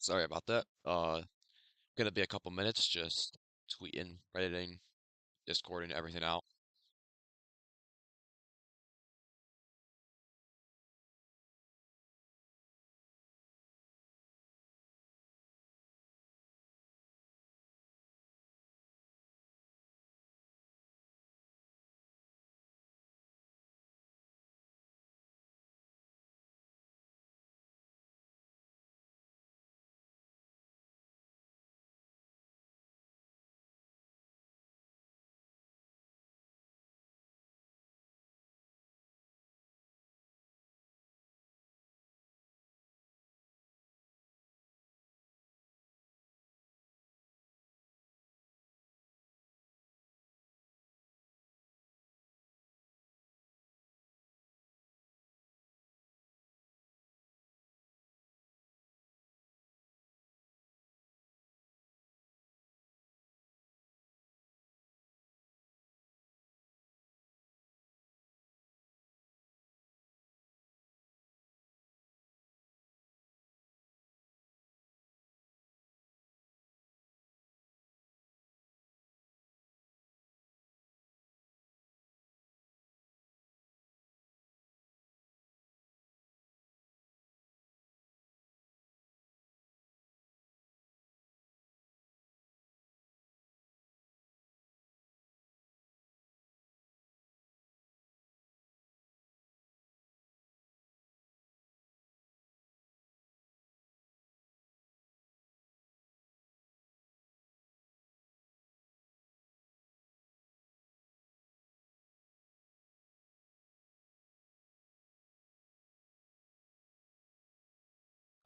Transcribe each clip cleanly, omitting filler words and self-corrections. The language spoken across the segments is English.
Sorry about that. Gonna be a couple minutes just tweeting, editing, Discording everything out.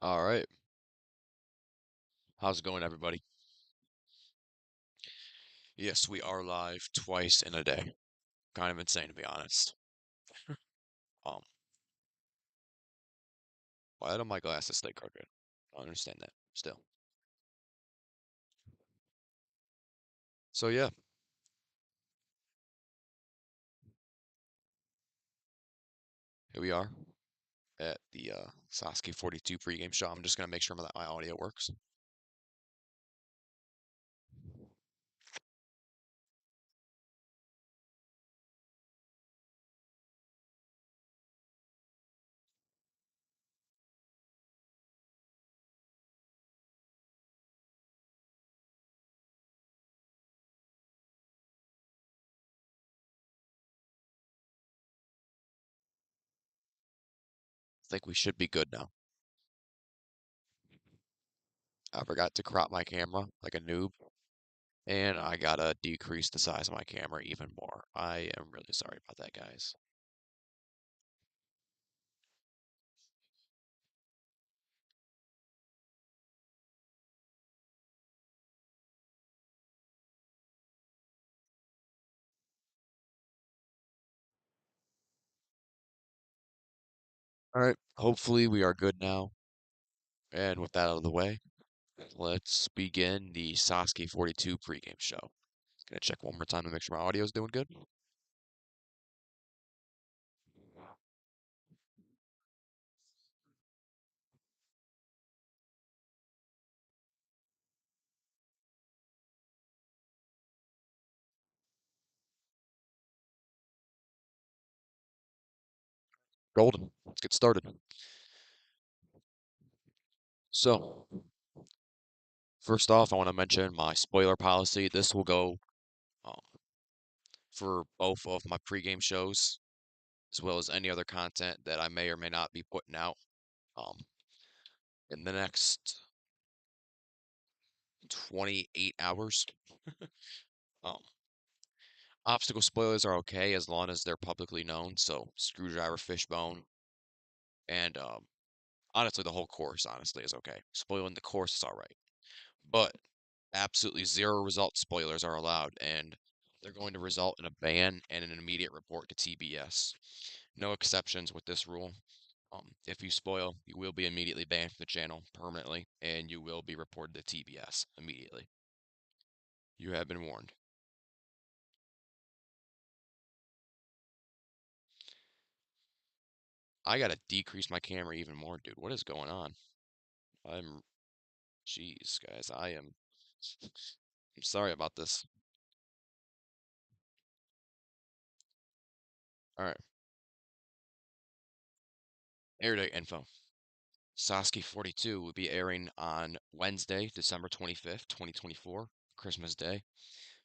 All right. How's it going, everybody? Yes, we are live twice in a day. Kind of insane, to be honest. Um, why do my glasses stay crooked? I don't understand that still. So yeah, here we are at the SASUKE 42 pregame show. I'm just gonna make sure that my audio works. I think we should be good now. I forgot to crop my camera like a noob, and I gotta decrease the size of my camera even more. I am really sorry about that, guys. All right, hopefully we are good now. And with that out of the way, let's begin the Sasuke 42 pregame show. Gonna check one more time to make sure my audio is doing good. Golden. Let's get started. So, first off, I want to mention my spoiler policy. This will go um, for both of my pregame shows, as well as any other content that I may or may not be putting out um, in the next 28 hours. Um, obstacle spoilers are okay as long as they're publicly known. So, Screwdriver, Fishbone, and honestly, the whole course, honestly, is okay. Spoiling the course is all right. But absolutely zero result spoilers are allowed, and they're going to result in a ban and an immediate report to TBS. No exceptions with this rule. If you spoil, you will be immediately banned from the channel permanently, and you will be reported to TBS immediately. You have been warned. I gotta decrease my camera even more, dude. What is going on? I'm Jeez, guys, I'm sorry about this. All right, air date info. Sasuke 42 will be airing on Wednesday, December 25th, 2024, Christmas Day.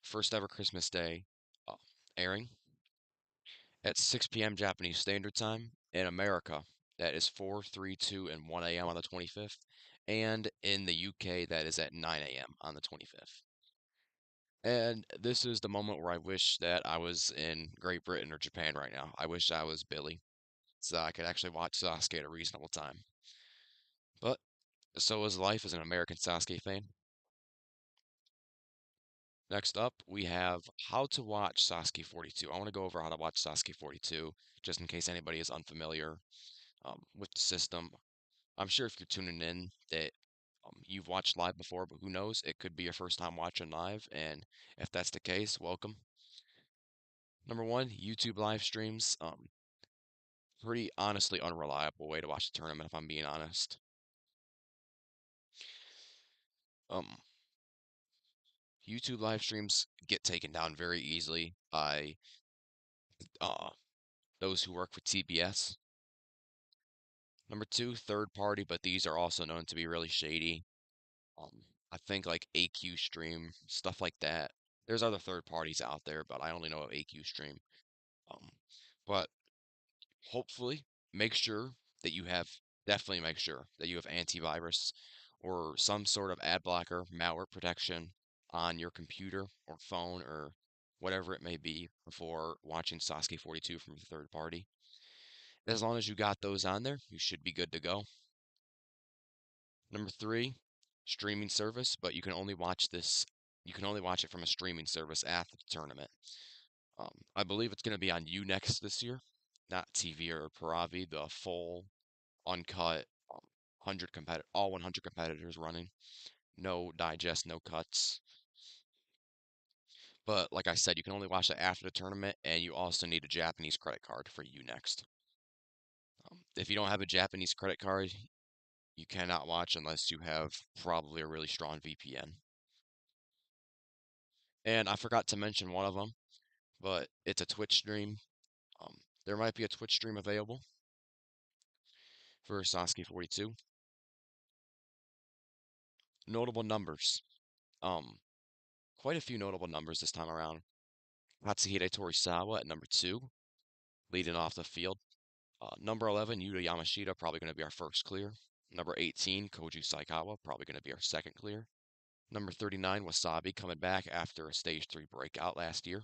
First ever Christmas Day uh, airing at 6 p.m. Japanese Standard Time in America. That is 4, 3, 2, and 1 a.m. on the 25th. And in the UK, that is at 9 a.m. on the 25th. And this is the moment where I wish that I was in Great Britain or Japan right now. I wish I was Billy, so I could actually watch Sasuke at a reasonable time. But so is life as an American Sasuke fan. Next up, we have how to watch Sasuke 42. I want to go over how to watch Sasuke 42, just in case anybody is unfamiliar with the system. I'm sure if you're tuning in that you've watched live before, but who knows? It could be your first time watching live, and if that's the case, welcome. Number one, YouTube live streams. Pretty honestly unreliable way to watch the tournament, if I'm being honest. Um, YouTube live streams get taken down very easily by uh, those who work for TBS. Number two, third party, but these are also known to be really shady. I think like AQ Stream, stuff like that. There's other third parties out there, but I only know of AQ Stream. Um, but hopefully, make sure that you have definitely make sure that you have antivirus or some sort of ad blocker, malware protection on your computer or phone or whatever it may be before watching Sasuke 42 from a third party. As long as you got those on there, you should be good to go. Number three, streaming service, but you can only watch it from a streaming service after the tournament. I believe it's going to be on Unext this year, not TV or Paravi, the full, uncut, 100 competitors running. No digest, no cuts. But like I said, you can only watch it after the tournament, and you also need a Japanese credit card for Unext. If you don't have a Japanese credit card, you cannot watch unless you have probably a really strong VPN. And I forgot to mention one of them, but it's a Twitch stream. There might be a Twitch stream available for Sasuke 42. Notable numbers. Um, Quite a few notable numbers this time around. Katsuhide Torisawa at number 2, leading off the field. Number 11, Yuta Yamashita, probably going to be our first clear. Number 18, Koji Saikawa, probably going to be our second clear. Number 39, Wasabi, coming back after a Stage 3 breakout last year.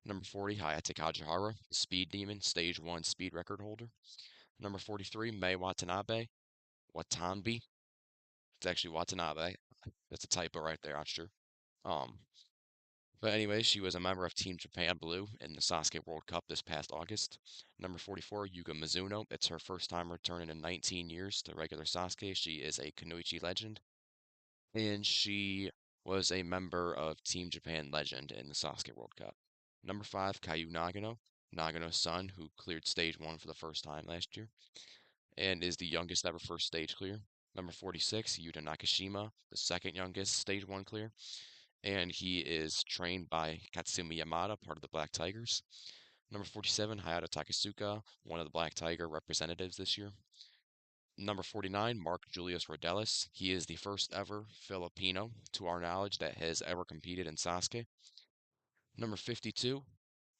Number 40, Hayate Kajihara, the Speed Demon, Stage 1 speed record holder. Number 43, Mei Watanabe. Watanbe. It's actually Watanabe. That's a typo right there, I'm sure. Um, but anyway, she was a member of Team Japan Blue in the Sasuke World Cup this past August. Number 44, Yuka Mizuno. It's her first time returning in 19 years to regular Sasuke. She is a Kunoichi legend, and she was a member of Team Japan Legend in the Sasuke World Cup. Number 5, Kaiu Nagano. Nagano's son, who cleared stage 1 for the first time last year, and is the youngest ever first stage clear. Number 46, Yuta Nakashima, the second youngest stage 1 clear, and he is trained by Katsumi Yamada, part of the Black Tigers. Number 47, Hayata Takasuka, one of the Black Tiger representatives this year. Number 49, Mark Julius Rodelis. He is the first ever Filipino, to our knowledge, that has ever competed in Sasuke. Number 52,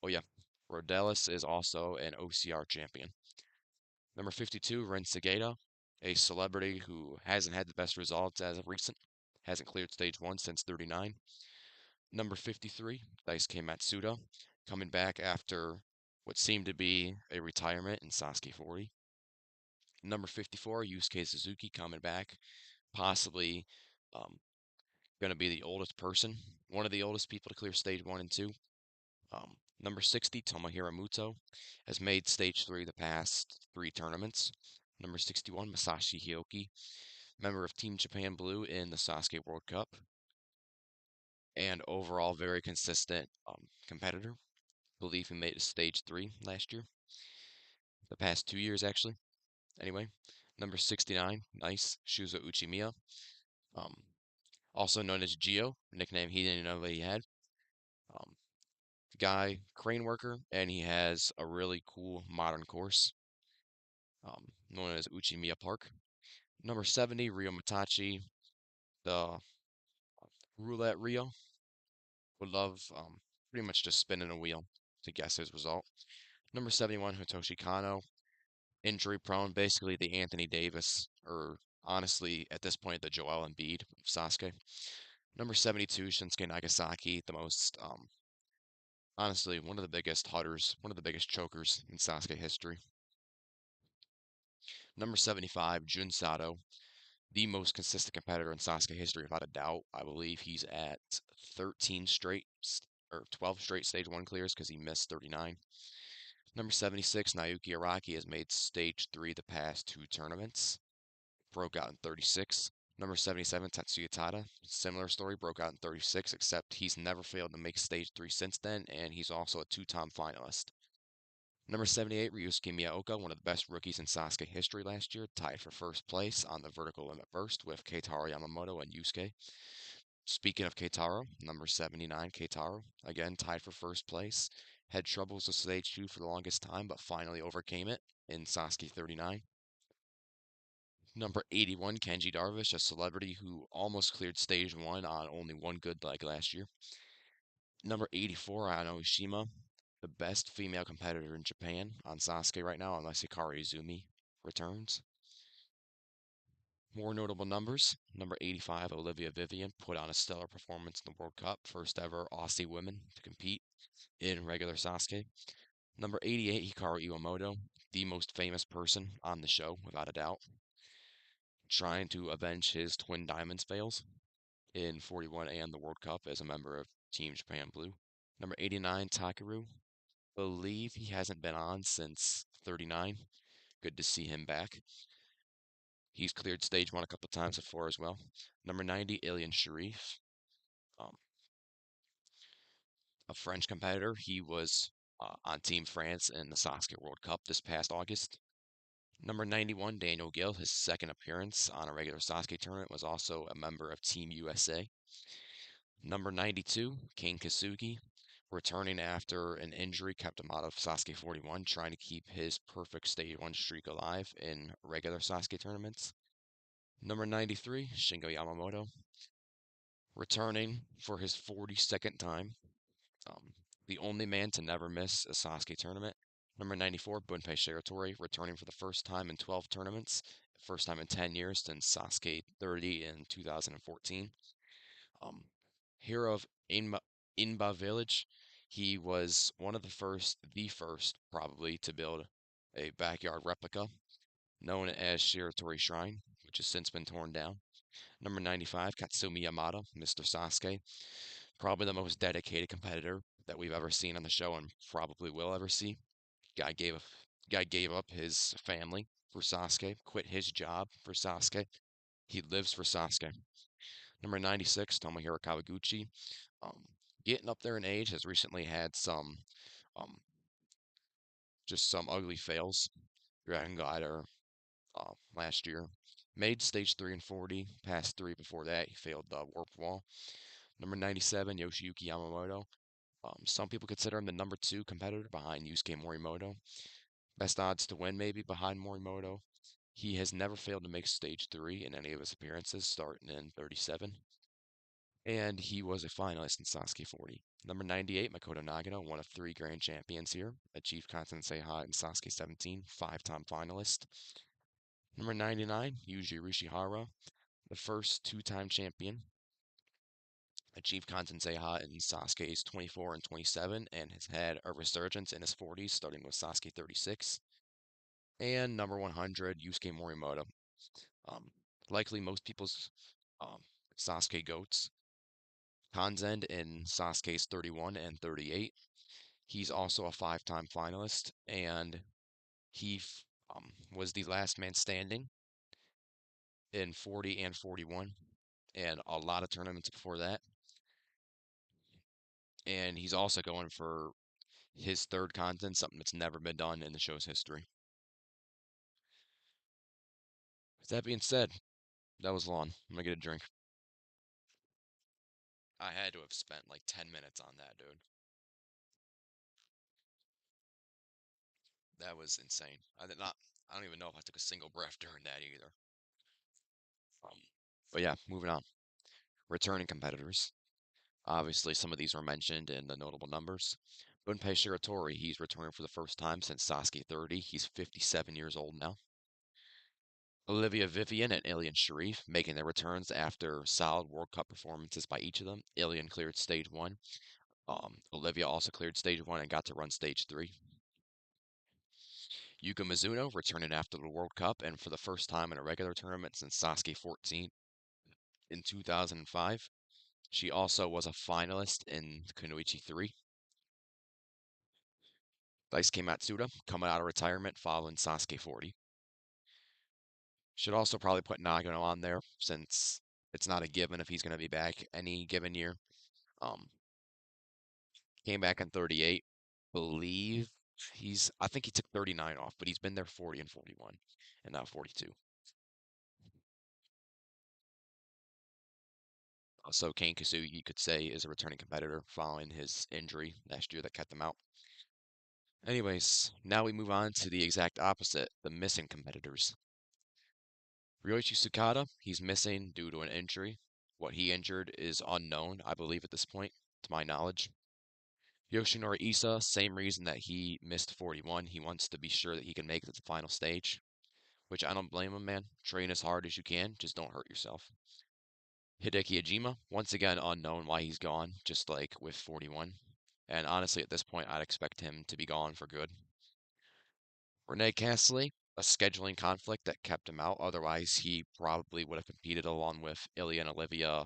oh yeah, Rodelis is also an OCR champion. Number 52, Ren Sageda, a celebrity who hasn't had the best results as of recent, hasn't cleared stage 1 since 39. Number 53, Daisuke Matsuda, coming back after what seemed to be a retirement in Sasuke 40. Number 54, Yusuke Suzuki, coming back, possibly um, going to be the oldest person, one of the oldest people to clear stage 1 and 2. Number 60, Tomohiro Muto, has made stage 3 the past 3 tournaments. Number 61, Masashi Hioki, member of Team Japan Blue in the Sasuke World Cup, and overall very consistent competitor. Believe he made it stage 3 last year, the past 2 years actually. Anyway, number 69, nice, Shuzo Uchimiya, Um, Also known as Geo, nickname he didn't know that he had. Um, Guy, crane worker, and he has a really cool modern course known as Uchimiya Park. Number 70, Rio Matachi, the Roulette Rio, would love pretty much just spinning a wheel to guess his result. Number 71, Hitoshi Kano, injury prone, basically the Anthony Davis, or honestly, at this point, the Joel Embiid of Sasuke. Number 72, Shinsuke Nagasaki, the most, honestly, one of the biggest hunters, one of the biggest chokers in Sasuke history. Number 75, Jun Sato, the most consistent competitor in Sasuke history, without a doubt. I believe he's at 13 straight or 12 straight stage one clears because he missed 39. Number 76, Naoki Araki has made stage three the past two tournaments. Broke out in 36. Number 77, Tatsuya Tada. Similar story, broke out in 36, except he's never failed to make stage three since then, and he's also a two-time finalist. Number 78, Ryusuke Miyaoka, one of the best rookies in Sasuke history last year, tied for first place on the vertical limit burst with Keitaro Yamamoto and Yusuke. Speaking of Keitaro, number 79, Keitaro, again tied for first place. Had troubles with stage two for the longest time, but finally overcame it in Sasuke 39. Number 81, Kenji Darvish, a celebrity who almost cleared stage one on only one good leg last year. Number 84, Ayano Ishima, the best female competitor in Japan on Sasuke right now, unless Hikaru Izumi returns. More notable numbers. Number 85, Olivia Vivian, put on a stellar performance in the World Cup, first ever Aussie woman to compete in regular Sasuke. Number 88, Hikaru Iwamoto, the most famous person on the show, without a doubt, trying to avenge his Twin Diamonds fails in 41 and the World Cup as a member of Team Japan Blue. Number 89, Takeru. Believe he hasn't been on since 39. Good to see him back. He's cleared stage one a couple times before as well. Number 90, Alien Sharif, um, a French competitor. He was on Team France in the Sasuke World Cup this past August. Number 91, Daniel Gill, his second appearance on a regular Sasuke tournament, was also a member of Team USA. Number 92, King Kasugi, returning after an injury kept him out of Sasuke 41, trying to keep his perfect stage one streak alive in regular Sasuke tournaments. Number 93, Shingo Yamamoto, returning for his 42nd time. Um, the only man to never miss a Sasuke tournament. Number 94, Bunpei Shiratori, returning for the first time in 12 tournaments, first time in 10 years since Sasuke 30 in 2014. Um, Hero of Inba Village, he was one of the first probably, to build a backyard replica known as Shiratori Shrine, which has since been torn down. Number 95, Katsumi Yamada, Mr. Sasuke, probably the most dedicated competitor that we've ever seen on the show and probably will ever see. Guy gave guy gave up his family for Sasuke, quit his job for Sasuke. He lives for Sasuke. Number 96, Tomohiro Kawaguchi. Um, Getting up there in age, has recently had um, just some ugly fails. Dragon Glider last year. Made stage 3 and 40, passed 3 before that. He failed the Warp Wall. Number 97, Yoshiyuki Yamamoto. Some people consider him the number 2 competitor behind Yusuke Morimoto. Best odds to win, maybe, behind Morimoto. He has never failed to make stage 3 in any of his appearances, starting in 37. And he was a finalist in Sasuke 40. Number 98, Makoto Nagano, one of 3 grand champions here. Achieved Continent Seiha in Sasuke 17, 5-time finalist. Number 99, Yuji Urishihara, the first 2-time champion. Achieved Continent Seiha in Sasuke's 24 and 27, and has had a resurgence in his 40s, starting with Sasuke 36. And number 100, Yusuke Morimoto. Um, Likely most people's um, Sasuke goats. Kanzen in Sasuke's 31 and 38. He's also a 5-time finalist, and he was the last man standing in 40 and 41, and a lot of tournaments before that. And he's also going for his third Kanzen, something that's never been done in the show's history. With that being said, that was long. I'm gonna get a drink. I had to have spent like 10 minutes on that, dude. That was insane. I don't even know if I took a single breath during that either. Um, but yeah, moving on. Returning competitors. Obviously, some of these were mentioned in the notable numbers. Gunpei Shiratori, he's returning for the first time since Sasuke 30. He's 57 years old now. Olivia Vivian and Alien Sharif making their returns after solid World Cup performances by each of them. Alien cleared stage one. Olivia also cleared stage one and got to run stage three. Yuka Mizuno returning after the World Cup and for the first time in a regular tournament since Sasuke 14 in 2005. She also was a finalist in Kunoichi 3. Daisuke Matsuda coming out of retirement following Sasuke 40. Should also probably put Nagano on there since it's not a given if he's going to be back any given year. Um, Came back in 38. Believe I think he took 39 off, but he's been there 40 and 41 and now 42. Also, Kane Kasugi, you could say, is a returning competitor following his injury last year that kept him out. Anyways, now we move on to the exact opposite, the missing competitors. Ryoichi Sukada, he's missing due to an injury. What he injured is unknown, I believe, at this point, to my knowledge. Yoshinori Isa, same reason that he missed 41. He wants to be sure that he can make it to the final stage, which I don't blame him, man. Train as hard as you can, just don't hurt yourself. Hideki Ijima, once again unknown why he's gone, just like with 41. And honestly, at this point, I'd expect him to be gone for good. Renee Castley, a scheduling conflict that kept him out. Otherwise, he probably would have competed along with Ilya and Olivia,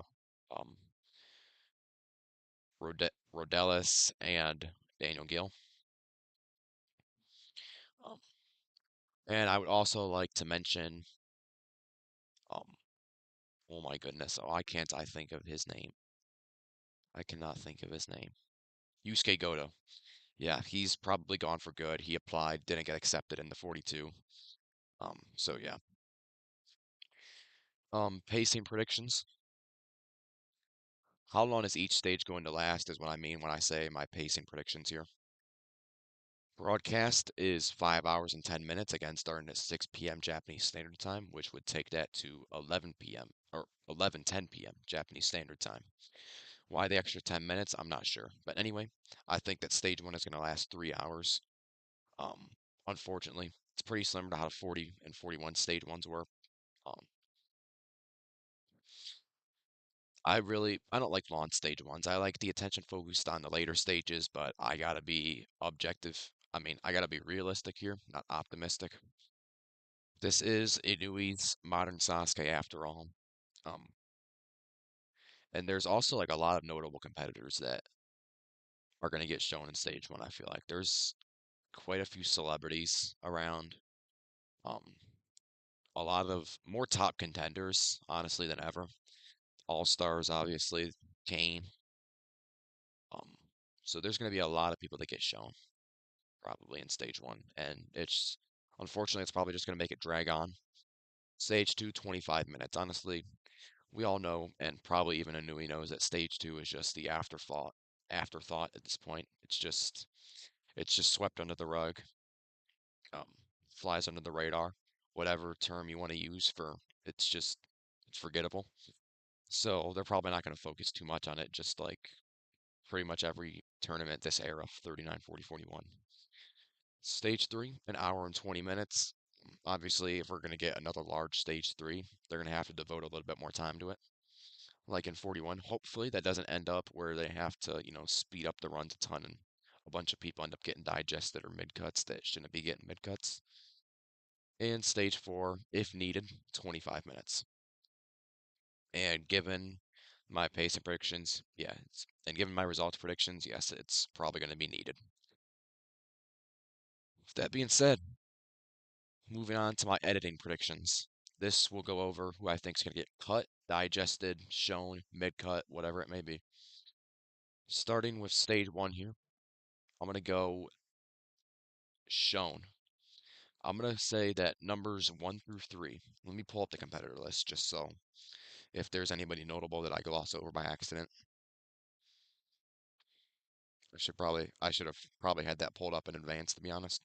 um, Rodellis, and Daniel Gill. Um, and I would also like to mention, um, oh my goodness, why can't I think of his name? I cannot think of his name. Yusuke Goto. Yeah, he's probably gone for good. He applied, didn't get accepted in the 42. So yeah. Pacing predictions. How long is each stage going to last is what I mean when I say my pacing predictions here. Broadcast is 5 hours and 10 minutes, again starting at 6 p.m. Japanese Standard Time, which would take that to 11 p.m. or 11:10 p.m. Japanese Standard Time. Why the extra 10 minutes? I'm not sure. But anyway, I think that stage one is going to last 3 hours. Um, Unfortunately, it's pretty similar to how 40 and 41 stage ones were. Um, I don't like long stage ones. I like the attention focused on the later stages, but I gotta be objective. I mean, I gotta be realistic here, not optimistic. This is Inui's modern Sasuke after all. Um, and there's also like a lot of notable competitors that are gonna get shown in stage one, I feel like. There's quite a few celebrities around. Um, a lot of more top contenders, honestly, than ever. All stars, obviously, Kane. Um, so there's gonna be a lot of people that get shown probably in stage one, and it's unfortunately it's probably just gonna make it drag on. Stage two, 25 minutes. Honestly, we all know, and probably even Inui knows that stage two is just the afterthought at this point. It's just swept under the rug, um, flies under the radar, whatever term you want to use for it's forgettable. So they're probably not going to focus too much on it, just like pretty much every tournament this era, 39, 40, 41. Stage three, an hour and 20 minutes. Obviously, if we're going to get another large stage three, they're going to have to devote a little bit more time to it. Like in 41, hopefully that doesn't end up where they have to, speed up the runs a ton and a bunch of people end up getting digested or mid cuts that shouldn't be getting mid cuts. And stage four, if needed, 25 minutes. And given my pace and predictions, yeah, and given my results predictions, yes, it's probably going to be needed. With that being said, moving on to my editing predictions. This will go over who I think is going to get cut, digested, shown, mid cut, whatever it may be. Starting with stage one here, I'm going to go shown. I'm going to say that numbers 1 through 3. Let me pull up the competitor list just so if there's anybody notable that I gloss over by accident. I should have probably had that pulled up in advance, to be honest.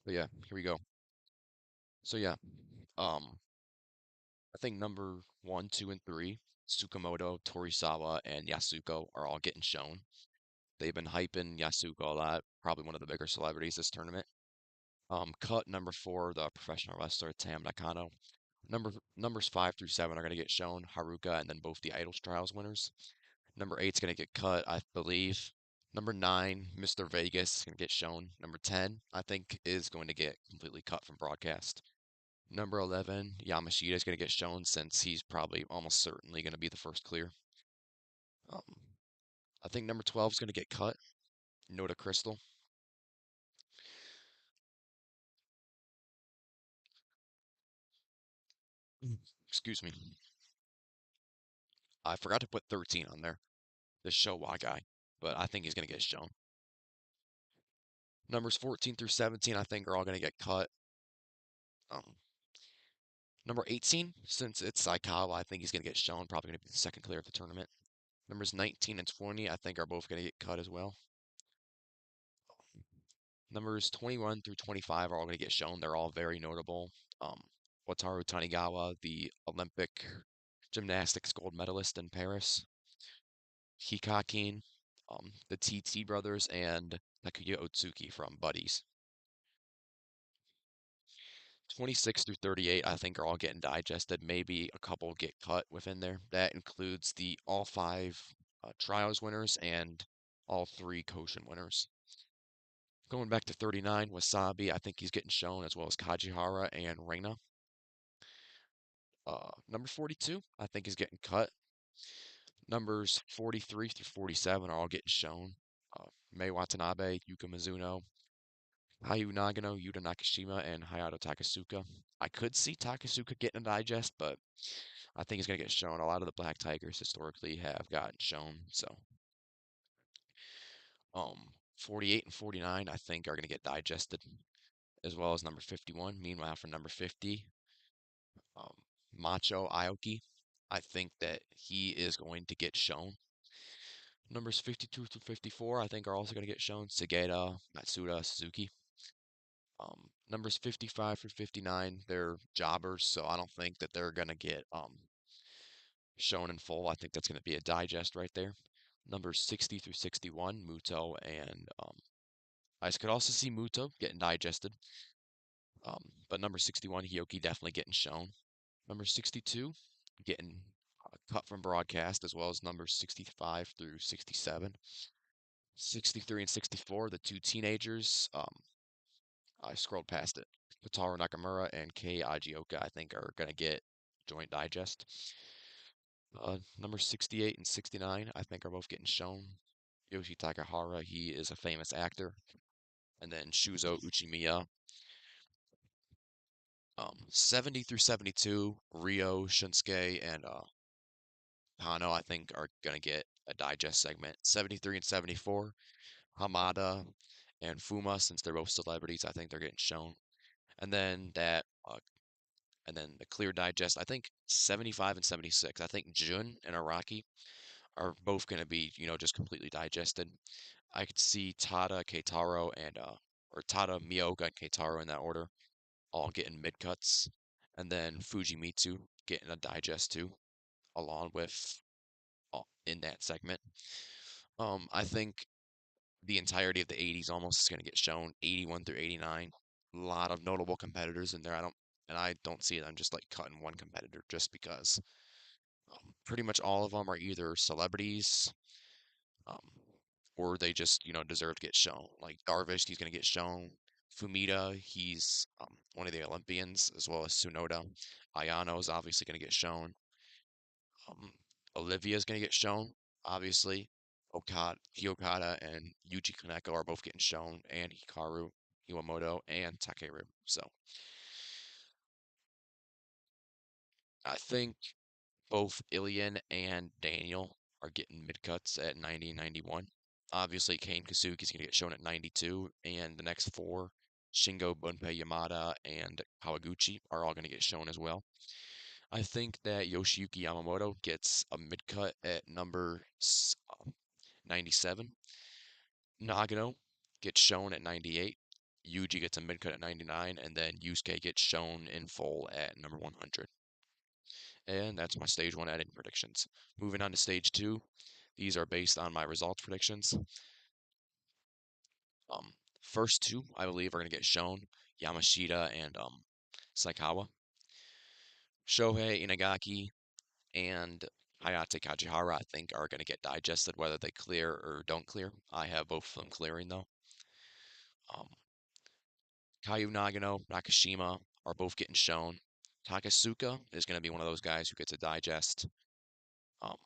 But yeah, here we go. So yeah, um, I think number one, two, and three, Tsukamoto, Torisawa, and Yasuko are all getting shown. They've been hyping Yasuko a lot, probably one of the bigger celebrities this tournament. Cut number four, the professional wrestler Tam Nakano. Numbers five through seven are going to get shown, Haruka, and then both the Idols Trials winners. Number eight's going to get cut, I believe. Number nine, Mr. Vegas, is going to get shown. Number 10, I think, is going to get completely cut from broadcast. Number 11, Yamashita is going to get shown since he's probably almost certainly going to be the first clear. Um, I think number 12 is going to get cut, Noda Crystal. Excuse me. I forgot to put 13 on there, the Showa guy, but I think he's going to get shown. Numbers 14 through 17, I think, are all going to get cut. Um, Number 18, since it's Saikawa, I think he's going to get shown. Probably going to be the second clear of the tournament. Numbers 19 and 20, I think, are both going to get cut as well. Numbers 21 through 25 are all going to get shown. They're all very notable. Um, Wataru Tanigawa, the Olympic gymnastics gold medalist in Paris. Hikakin, the TT brothers, and Takuya Otsuki from Buddies. 26 through 38, I think, are all getting digested. Maybe a couple get cut within there. That includes the all five trials winners and all three Koshin winners. Going back to 39, Wasabi, I think he's getting shown as well as Kajihara and Reina. Number 42, I think is getting cut. Numbers 43 through 47 are all getting shown. Mei Watanabe, Yuka Mizuno, Hayu Nagano, Yuta Nakashima, and Hayato Takasuka. I could see Takasuka getting a digest, but I think he's going to get shown. A lot of the Black Tigers historically have gotten shown. So, 48 and 49, I think, are going to get digested, as well as number 51. Meanwhile, for number 50, um, Macho Aoki, I think that he is going to get shown. Numbers 52 through 54, I think, are also going to get shown. Sageda, Matsuda, Suzuki. Numbers 55 through 59, they're jobbers, so I don't think that they're going to get shown in full. I think that's going to be a digest right there. Numbers 60 through 61, Muto and I could also see Muto getting digested. But number 61, Hioki definitely getting shown. Number 62, getting cut from broadcast, as well as numbers 65 through 67. 63 and 64, the two teenagers. I scrolled past it. Kotaro Nakamura and Kei Agioka, I think, are going to get joint digest. Number 68 and 69, I think, are both getting shown. Yoshi Takahara, he is a famous actor. And then Shuzo Uchimiya. 70 through 72, Ryo, Shinsuke, and Hano, I think, are going to get a digest segment. 73 and 74, Hamada and Fuma, since they're both celebrities, I think they're getting shown. And then and then the clear digest, I think 75 and 76. I think Jun and Araki are both going to be, just completely digested. I could see Tada, Keitaro, and or Tada, Miyoga, and Keitaro in that order, all getting mid cuts, and then Fujimitsu getting a digest too, along with in that segment. I think the entirety of the 80s almost is going to get shown, 81 through 89. A lot of notable competitors in there. I don't see them just like cutting one competitor just because. Pretty much all of them are either celebrities, um, or they just deserve to get shown. Like Darvish, he's going to get shown. Fumita, he's one of the Olympians, as well as Tsunoda. Ayano is obviously going to get shown. Um, Olivia is going to get shown, obviously. Hiyokata and Yuji Kaneko are both getting shown, and Hikaru Iwamoto and Takeru. So I think both Ilian and Daniel are getting mid cuts at 90 and 91. Obviously, Kane Kasuki is going to get shown at 92, and the next four, Shingo, Bunpei Yamada, and Kawaguchi, are all going to get shown as well. I think that Yoshiyuki Yamamoto gets a mid cut at number 97. Nagano gets shown at 98. Yuji gets a mid cut at 99, and then Yusuke gets shown in full at number 100. And that's my stage one editing predictions. Moving on to stage two, these are based on my results predictions. Um, First two, I believe, are going to get shown Yamashita and Saikawa. Shohei Inagaki and Hayate Kajihara, I think, are going to get digested whether they clear or don't clear. I have both of them clearing, though. Um, Kayu Nagano, Nakashima are both getting shown. Takasuka is going to be one of those guys who gets a digest. Um,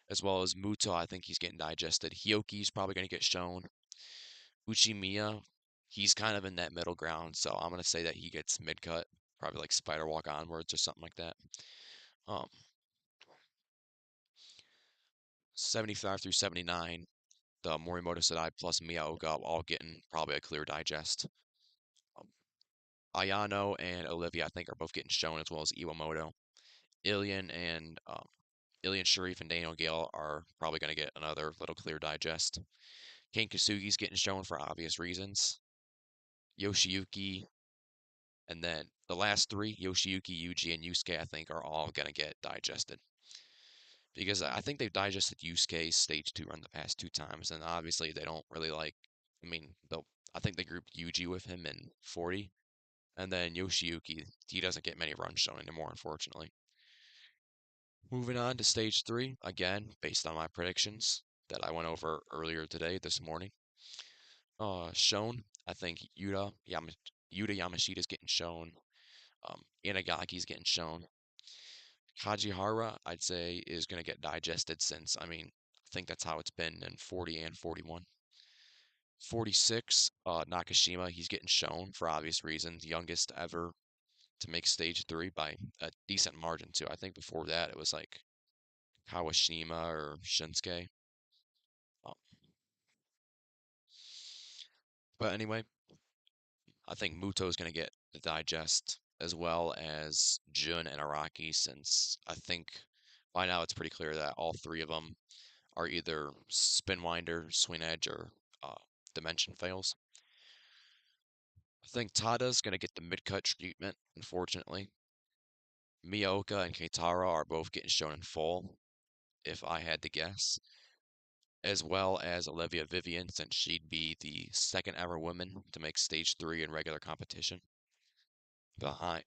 as well as Muto, I think he's getting digested. Hyoki's probably going to get shown. Uchimiya, he's kind of in that middle ground, so I'm going to say that he gets mid cut, probably like Spider Walk onwards or something like that. Um, 75 through 79, the Morimoto Sadai plus Miyaoka all getting probably a clear digest. Um, Ayano and Olivia, I think, are both getting shown as well as Iwamoto. Ilian and Ilian Sharif and Daniel Gale are probably going to get another little clear digest. Ken Kasugi's getting shown for obvious reasons. Yoshiyuki, and then the last three, Yoshiyuki, Yuji, and Yusuke, I think, are all going to get digested. Because I think they've digested Yusuke's stage two run the past two times, and obviously they don't really like. I mean, I think they grouped Yuji with him in 40, and then Yoshiyuki, he doesn't get many runs shown anymore, unfortunately. Moving on to stage three, again, based on my predictions that I went over earlier today, this morning. Shown, I think Yuta Yamashita's getting shown. Inagaki's getting shown. Kajihara, I'd say, is going to get digested since, I mean, I think that's how it's been in 40 and 41. 46, Nakashima, he's getting shown for obvious reasons. Youngest ever to make stage three by a decent margin, too. I think before that it was like Kawashima or Shinsuke. Um, but anyway, I think Muto is going to get the digest as well as Jun and Araki, since I think by now it's pretty clear that all three of them are either Spinwinder, Swing Edge, or uh, Dimension fails. I think Tada's going to get the mid-cut treatment, unfortunately. Miyoka and Keitaro are both getting shown in full, if I had to guess, as well as Olivia Vivian, since she'd be the second ever woman to make stage three in regular competition, behind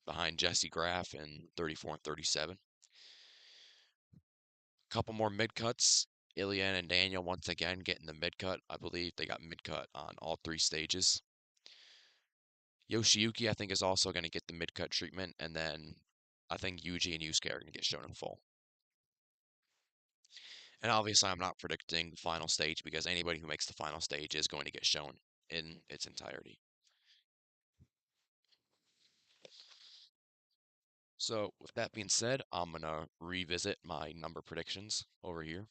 behind Jesse Graff in 34 and 37. A couple more mid cuts. Ilian and Daniel once again getting the mid cut. I believe they got mid cut on all three stages. Yoshiyuki, I think, is also going to get the mid cut treatment, and then I think Yuji and Yusuke are going to get shown in full. And obviously, I'm not predicting the final stage because anybody who makes the final stage is going to get shown in its entirety. So, with that being said, I'm going to revisit my number predictions over here.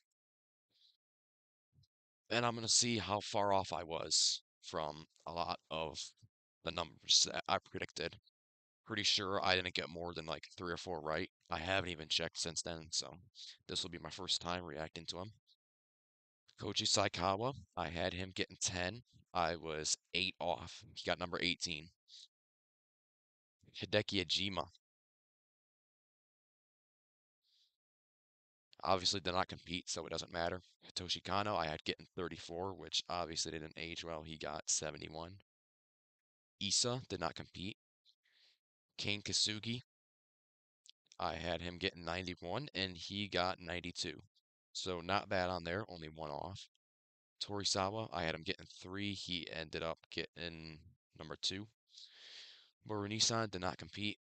And I'm going to see how far off I was from a lot of the numbers that I predicted. Pretty sure I didn't get more than like 3 or 4 right. I haven't even checked since then, so this will be my first time reacting to him. Koji Saikawa, I had him getting 10. I was 8 off. He got number 18. Hideki Ajima, obviously did not compete, so it doesn't matter. Hitoshi Kano, I had getting 34, which obviously didn't age well. He got 71. Issa did not compete. Kane Kasugi, I had him getting 91, and he got 92. So not bad on there, only one off. Torisawa, I had him getting 3. He ended up getting number 2. Morinisan did not compete.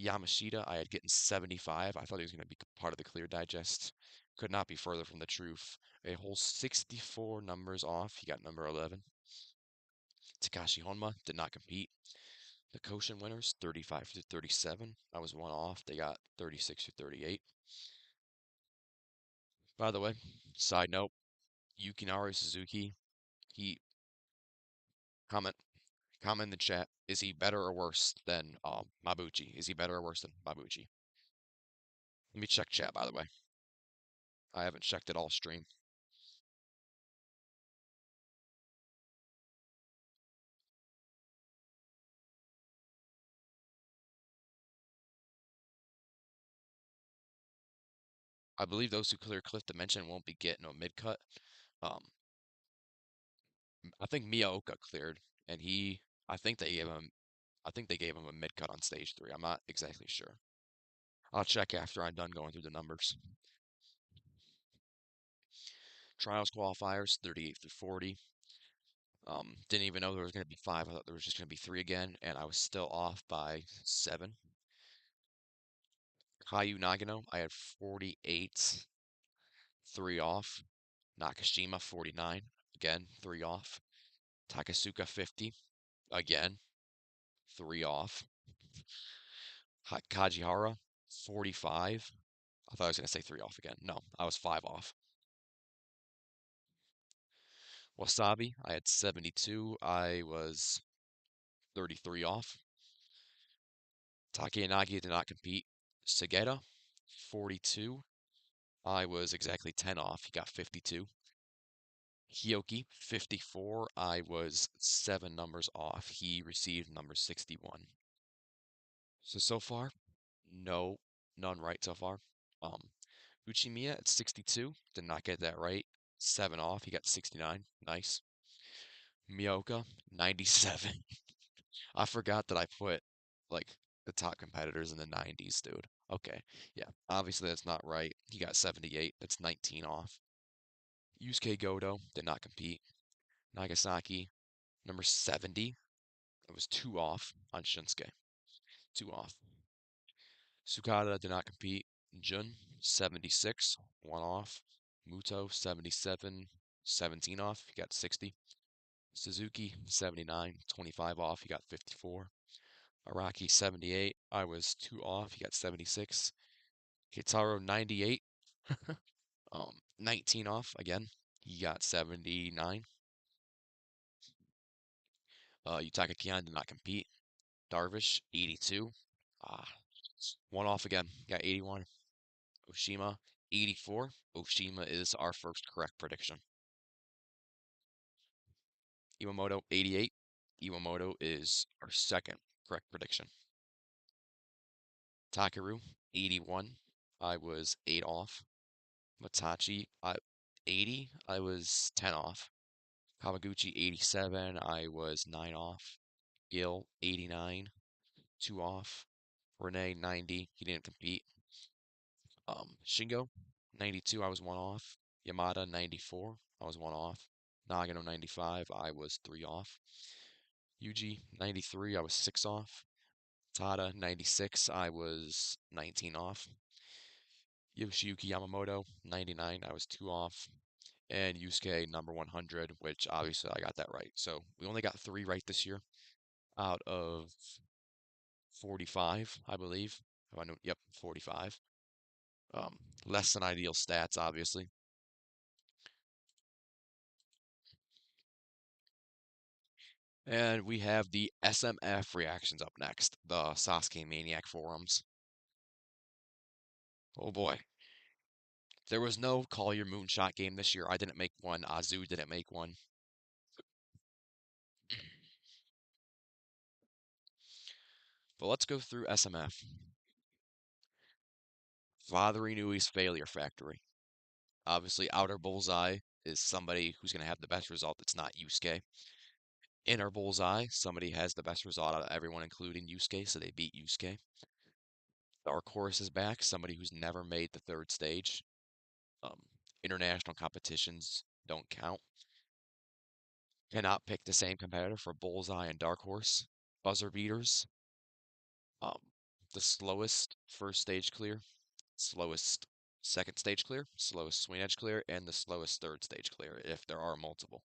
Yamashita, I had getting 75. I thought he was going to be part of the clear digest. Could not be further from the truth. A whole 64 numbers off. He got number 11. Takashi Honma did not compete. The Koshin winners, 35 to 37. I was one off. They got 36 to 38. By the way, side note, Yukinari Suzuki, he comment Comment in the chat. Is he better or worse than Mabuchi? Is he better or worse than Mabuchi? Let me check chat, by the way. I haven't checked it all stream. I believe those who clear Cliff Dimension won't be getting a mid cut. Um, I think Miyaoka cleared, and I think they gave him, I think they gave him a mid cut on stage 3. I'm not exactly sure. I'll check after I'm done going through the numbers. Trials qualifiers, 38 through 40. Didn't even know there was going to be 5. I thought there was just going to be 3 again, and I was still off by 7. Kaiju Nagano, I had 48, 3 off. Nakashima, 49, again, 3 off. Takasuka, 50, again, 3 off. Kajihara, 45. I thought I was going to say 3 off again. No, I was 5 off. Wasabi, I had 72. I was 33 off. Takeyanagi did not compete. Segeta, 42. I was exactly 10 off. He got 52. Hioki, 54. I was 7 numbers off. He received number 61. So far, no, none right so far. Um, Uchimiya at 62. Did not get that right. 7 off. He got 69. Nice. Miyoka, 97. I forgot that I put like the top competitors in the 90s, dude. Okay. Yeah. Obviously that's not right. He got 78. That's 19 off. Yusuke Goto did not compete. Nagasaki, number 70. It was 2 off on Shinsuke. 2 off. Sukada did not compete. Jun, 76. 1 off. Muto, 77. 17 off. He got 60. Suzuki, 79. 25 off. He got 54. Araki, 78. I was 2 off. He got 76. Kitaro, 98. 19 off again. He got 79. Yutaka Kian did not compete. Darvish, 82. Ah, 1 off again. Got 81. Oshima, 84. Oshima is our first correct prediction. Iwamoto, 88. Iwamoto is our second correct prediction. Takeru, 81. I was 8 off. Matachi, 80. I was 10 off. Kawaguchi, 87. I was 9 off. Gil, 89. 2 off. Renee, 90. He didn't compete. Shingo, 92. I was 1 off. Yamada, 94. I was 1 off. Nagano, 95. I was 3 off. Yuji, 93. I was 6 off. Tada, 96. I was 19 off. Yoshiyuki Yamamoto, 99. I was 2 off. And Yusuke, number 100, which obviously I got that right. So we only got 3 right this year out of 45, I believe. Yep, 45. Less than ideal stats, obviously. And we have the SMF reactions up next, the Sasuke Maniac forums. Oh boy. There was no Call Your Moonshot game this year. I didn't make one. Azu didn't make one. But let's go through SMF. Father Inui's Failure Factory. Obviously, Outer Bullseye is somebody who's going to have the best result that's not Yusuke. Inner Bullseye, somebody has the best result out of everyone, including Yusuke, so they beat Yusuke. Dark Horse is back, somebody who's never made the 3rd stage. Um, International competitions don't count. Cannot pick the same competitor for Bullseye and Dark Horse. Buzzer beaters. Um, the slowest 1st stage clear, slowest 2nd stage clear, slowest swing edge clear, and the slowest 3rd stage clear, if there are multiple.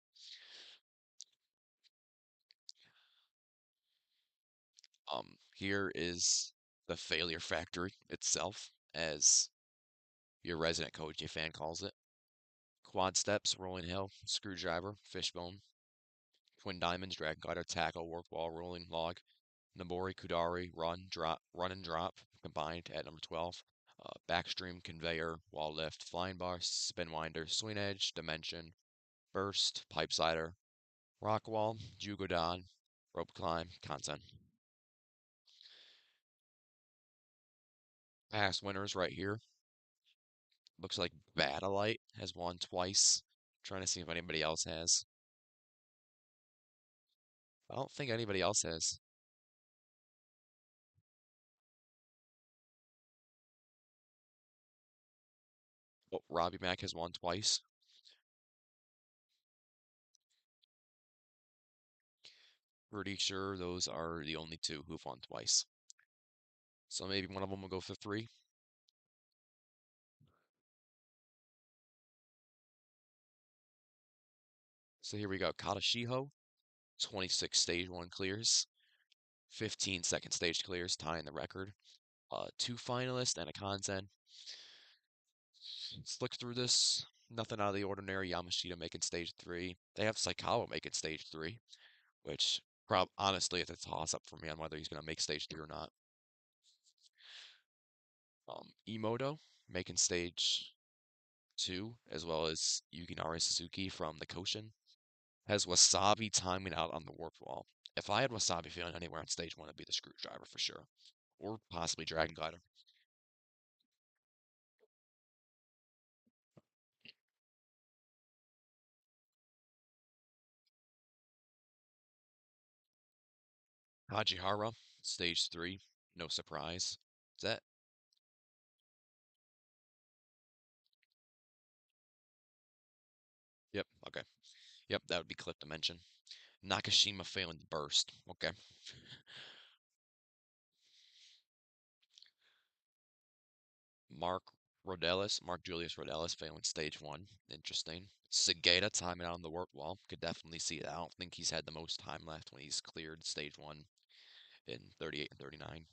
Here is the Failure Factory itself, as your resident Koji fan calls it. Quad steps, rolling hill, screwdriver, fishbone. Twin Diamonds, Dragon Glider, Tackle, Warp Wall, Rolling Log, Nabori, Kudari, Run and Drop combined at number 12. Backstream, Conveyor, Wall Lift, Flying Bar, Spin Winder, Swing Edge, Dimension, Burst, Pipe Slider, Rock Wall, Jugodon, Rope Climb, Consen. Past winners right here. Looks like Battleite has won twice. Trying to see if anybody else has. I don't think anybody else has. Oh, Robbie Mack has won twice. Pretty sure those are the only two who've won twice. So maybe one of them will go for three. So here we go. Katashiho, 26 stage one clears, 15 second stage clears, tying the record. Two finalists and a Kanzen. Let's look through this. Nothing out of the ordinary. Yamashita making stage three. They have Saikawa making stage three, which honestly it's a toss up for me on whether he's gonna make stage three or not. Emoto making stage two, as well as Yukinari Suzuki from the Koshin. Has Wasabi timing out on the warp wall. If I had Wasabi feeling anywhere on stage one, it'd be the screwdriver for sure. Or possibly Dragon Glider. Hajihara, stage three, no surprise. Is that? Yep, okay. Yep, that would be Cliff Dimension. Nakashima failing the burst. Okay. Mark Julius Rodellis failing stage one. Interesting. Segata timing out on the warp wall. Could definitely see that. I don't think he's had the most time left when he's cleared stage one in 38 and 39.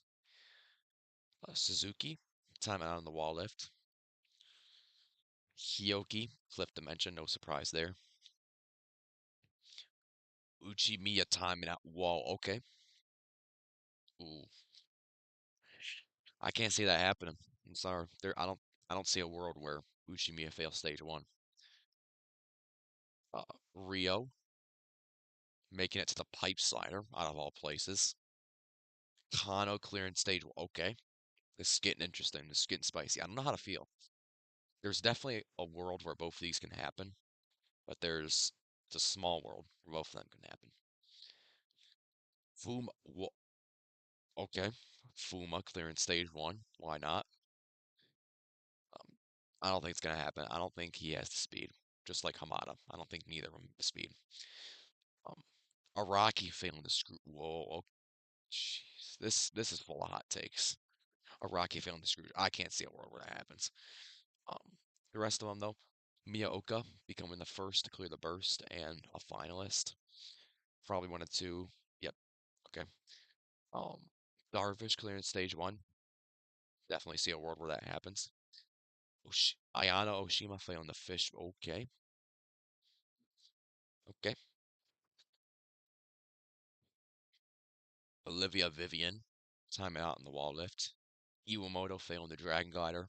Suzuki timing out on the wall lift. Hioki, Cliff Dimension, no surprise there. Uchimiya timing out. Whoa, okay. Ooh, I can't see that happening. I'm sorry. I don't see a world where Uchimiya fails stage one. Uh, Rio making it to the pipe slider out of all places. Kano clearing stage one. Okay. This is getting interesting. This is getting spicy. I don't know how to feel. There's definitely a world where both of these can happen, but it's a small world where both of them can happen. Fuma, okay. Fuma clearing stage one. Why not? Um, I don't think it's gonna happen. I don't think he has the speed, just like Hamada. I don't think neither of them have the speed. Um, Araki failing to screw. Whoa, oh, jeez, this is full of hot takes. Araki failing to screw. I can't see a world where that happens. The rest of them though, Miyaoka becoming the first to clear the burst and a finalist. Probably one of two. Yep. Okay. Um, Darvish clearing stage one. Definitely see a world where that happens. Ayana Oshima failing the fish. Okay. Okay. Olivia Vivian, time out in the wall lift. Iwamoto failing the Dragon Glider.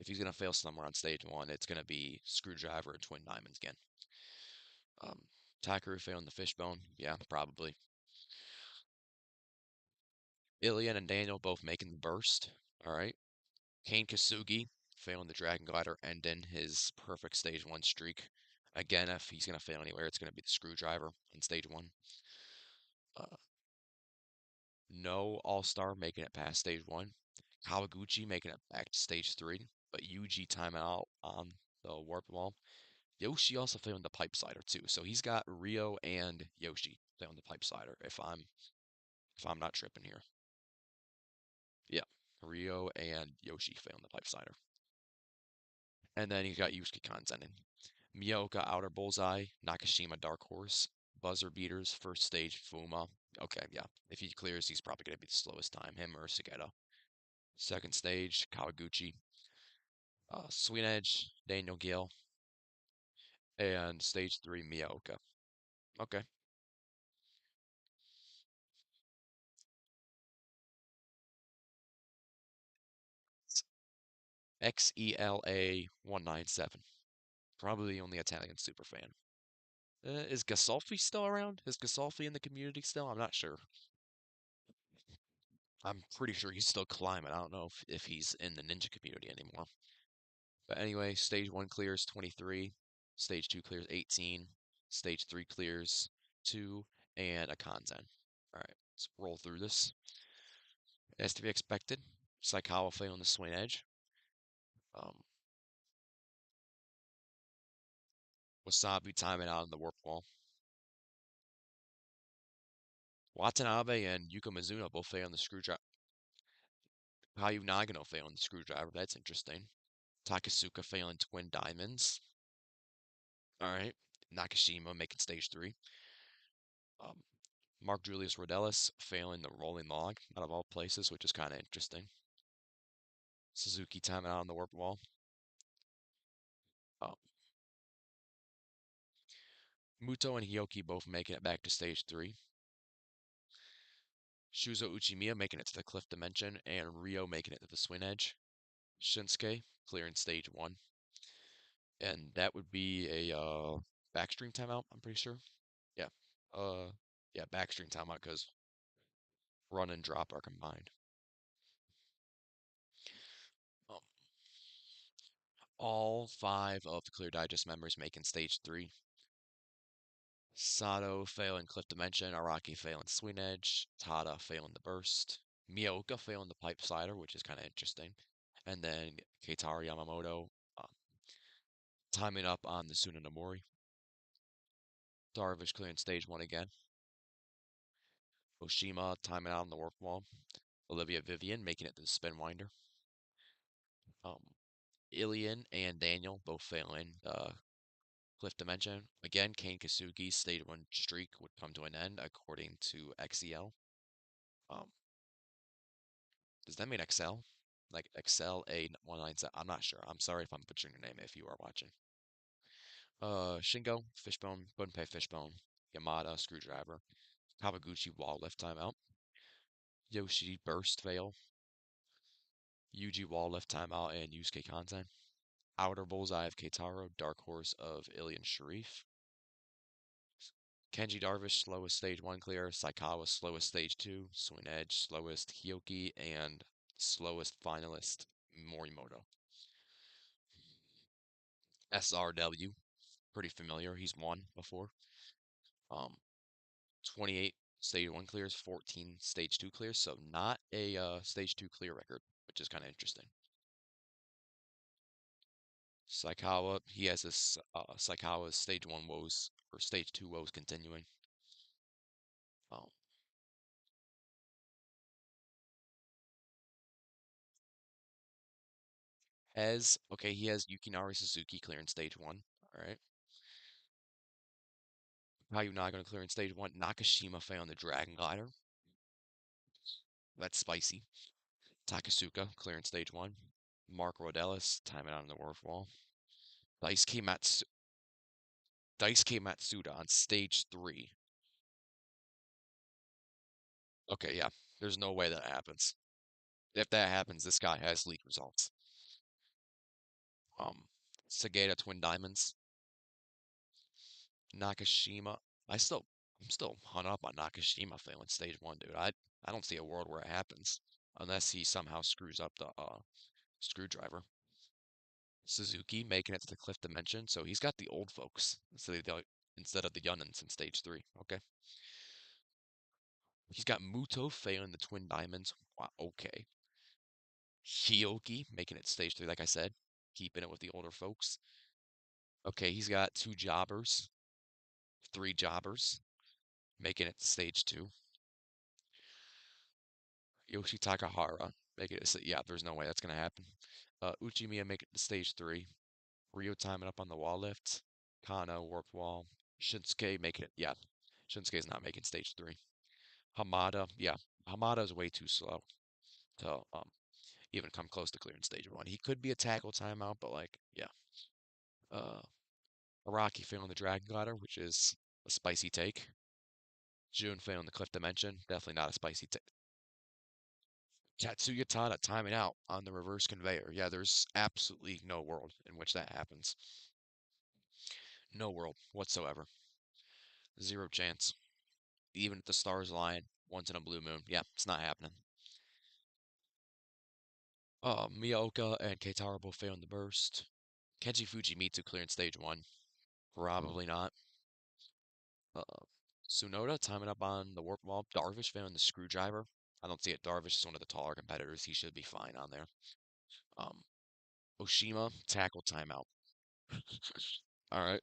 If he's gonna fail somewhere on stage one, it's gonna be Screwdriver and Twin Diamonds again. Um, Takaru failing the Fishbone. Yeah, probably. Ilian and Daniel both making the burst. All right. Kane Kasugi failing the Dragon Glider, ending his perfect stage one streak. Again, if he's gonna fail anywhere, it's gonna be the Screwdriver in stage one. Uh, no All Star making it past stage one. Kawaguchi making it back to stage three, but Yuji timing out on the warp wall. Yoshi also failing the pipe slider too, so he's got Rio and Yoshi failing the pipe slider. If I'm not tripping here, yeah, Rio and Yoshi failing the pipe slider, and then he's got Yusuke Kanzenin, Miyoka outer bullseye, Nakashima dark horse, buzzer beaters first stage Fuma. Okay, yeah, if he clears, he's probably gonna be the slowest time, him or Sugeta. Second stage Kawaguchi, Sweet Edge, Daniel Gill, and stage three Miyaoka. Okay. XELA197. Probably the only Italian superfan. Is Gasolfi still around? Is Gasolfi in the community still? I'm not sure. I'm pretty sure he's still climbing. I don't know if he's in the ninja community anymore. But anyway, stage 1 clears 23, stage 2 clears 18, stage 3 clears 2, and a Kanzen. Alright, let's roll through this. As to be expected, Saikawa failing the swing edge. Um, Wasabi timing out on the warp wall. Watanabe and Yuka Mizuno both failing the screwdriver. Hayu Nagano failing the screwdriver. That's interesting. Takasuka failing twin diamonds. Alright. Nakashima making stage 3. Um, Mark Julius Rodelis failing the rolling log out of all places, which is kind of interesting. Suzuki timing out on the warp wall. Um, Muto and Hioki both making it back to stage 3. Shuzo Uchimiya making it to the cliff dimension, and Ryo making it to the swing edge. Shinsuke clearing stage 1. And that would be a backstream timeout, I'm pretty sure. Yeah. Uh yeah, backstream timeout because run and drop are combined. Um, all 5 of the Clear Digest members making stage 3. Sato failing Cliff Dimension, Araki failing Swing Edge, Tada failing the Burst, Miyoka failing the Pipe Slider, which is kind of interesting, and then Keitaro Yamamoto timing up on the Sunanomori. Darvish clearing stage 1 again. Oshima timing out on the Warp Wall. Olivia Vivian making it to the Spin Winder. Um, Ilian and Daniel both failing Cliff Dimension. Again, Kane Kasugi's stage 1 streak would come to an end according to XEL. Um, does that mean XL? Like XL A197? I'm not sure. I'm sorry if I'm butchering your name if you are watching. Shingo, Fishbone, Bunpei Fishbone, Yamada, Screwdriver, Kawaguchi, Wall Lift Timeout, Yoshi, Burst Fail, Yuji, Wall Lift Timeout, and Yusuke Kanzen. Outer Bullseye of Keitaro, Dark Horse of Ilian Sharif. Kenji Darvish, slowest stage 1 clear. Saikawa, slowest stage 2. Swing Edge, slowest Hioki, and slowest finalist Morimoto. SRW, pretty familiar. He's won before. Um, 28 stage 1 clears, 14 stage 2 clears, so not a stage 2 clear record, which is kind of interesting. Saikawa, he has this Saikawa's stage 1 woes or stage 2 woes continuing. Um, okay, he has Yukinari Suzuki clearing stage 1. All right. Hayu Nagano clearing stage 1. Nakashima failing the Dragon Glider. That's spicy. Takasuka clearing stage 1. Mark Rodelis timing out on the Wharf Wall. Daisuke Matsuda on stage 3. Okay, yeah. There's no way that happens. If that happens, this guy has league results. Um, Sageda Twin Diamonds. Nakashima. I'm still hung up on Nakashima failing stage 1, dude. I don't see a world where it happens unless he somehow screws up the screwdriver. Suzuki making it to the cliff dimension, so he's got the old folks instead of the youngins in stage 3. Okay. He's got Muto failing the twin diamonds. Wow, okay. Hioki making it stage 3, like I said, keeping it with the older folks. Okay, he's got 2 jobbers, 3 jobbers, making it stage 2. Yoshi Takahara making it, yeah, there's no way that's gonna happen. Uchimiya making it to stage 3. Ryo timing up on the wall lift. Kano warp wall. Shinsuke making it, yeah, Shinsuke's not making stage 3. Hamada, yeah, Hamada is way too slow to even come close to clearing stage 1. He could be a tackle timeout, but like, yeah. Uh, Araki failing the Dragon Glider, which is a spicy take. June failing the Cliff Dimension, definitely not a spicy take. Tatsuya Tada timing out on the reverse conveyor. Yeah, there's absolutely no world in which that happens. No world whatsoever. Zero chance. Even if the stars align once in a blue moon. Yeah, it's not happening. Miyaoka and Keitaro both failing the burst. Kenji Fujimitsu clearing stage one. Probably not. Uh, Tsunoda timing up on the warp wall. Darvish failing the screwdriver. I don't see it. Darvish is one of the taller competitors. He should be fine on there. Um, Oshima tackle timeout. All right,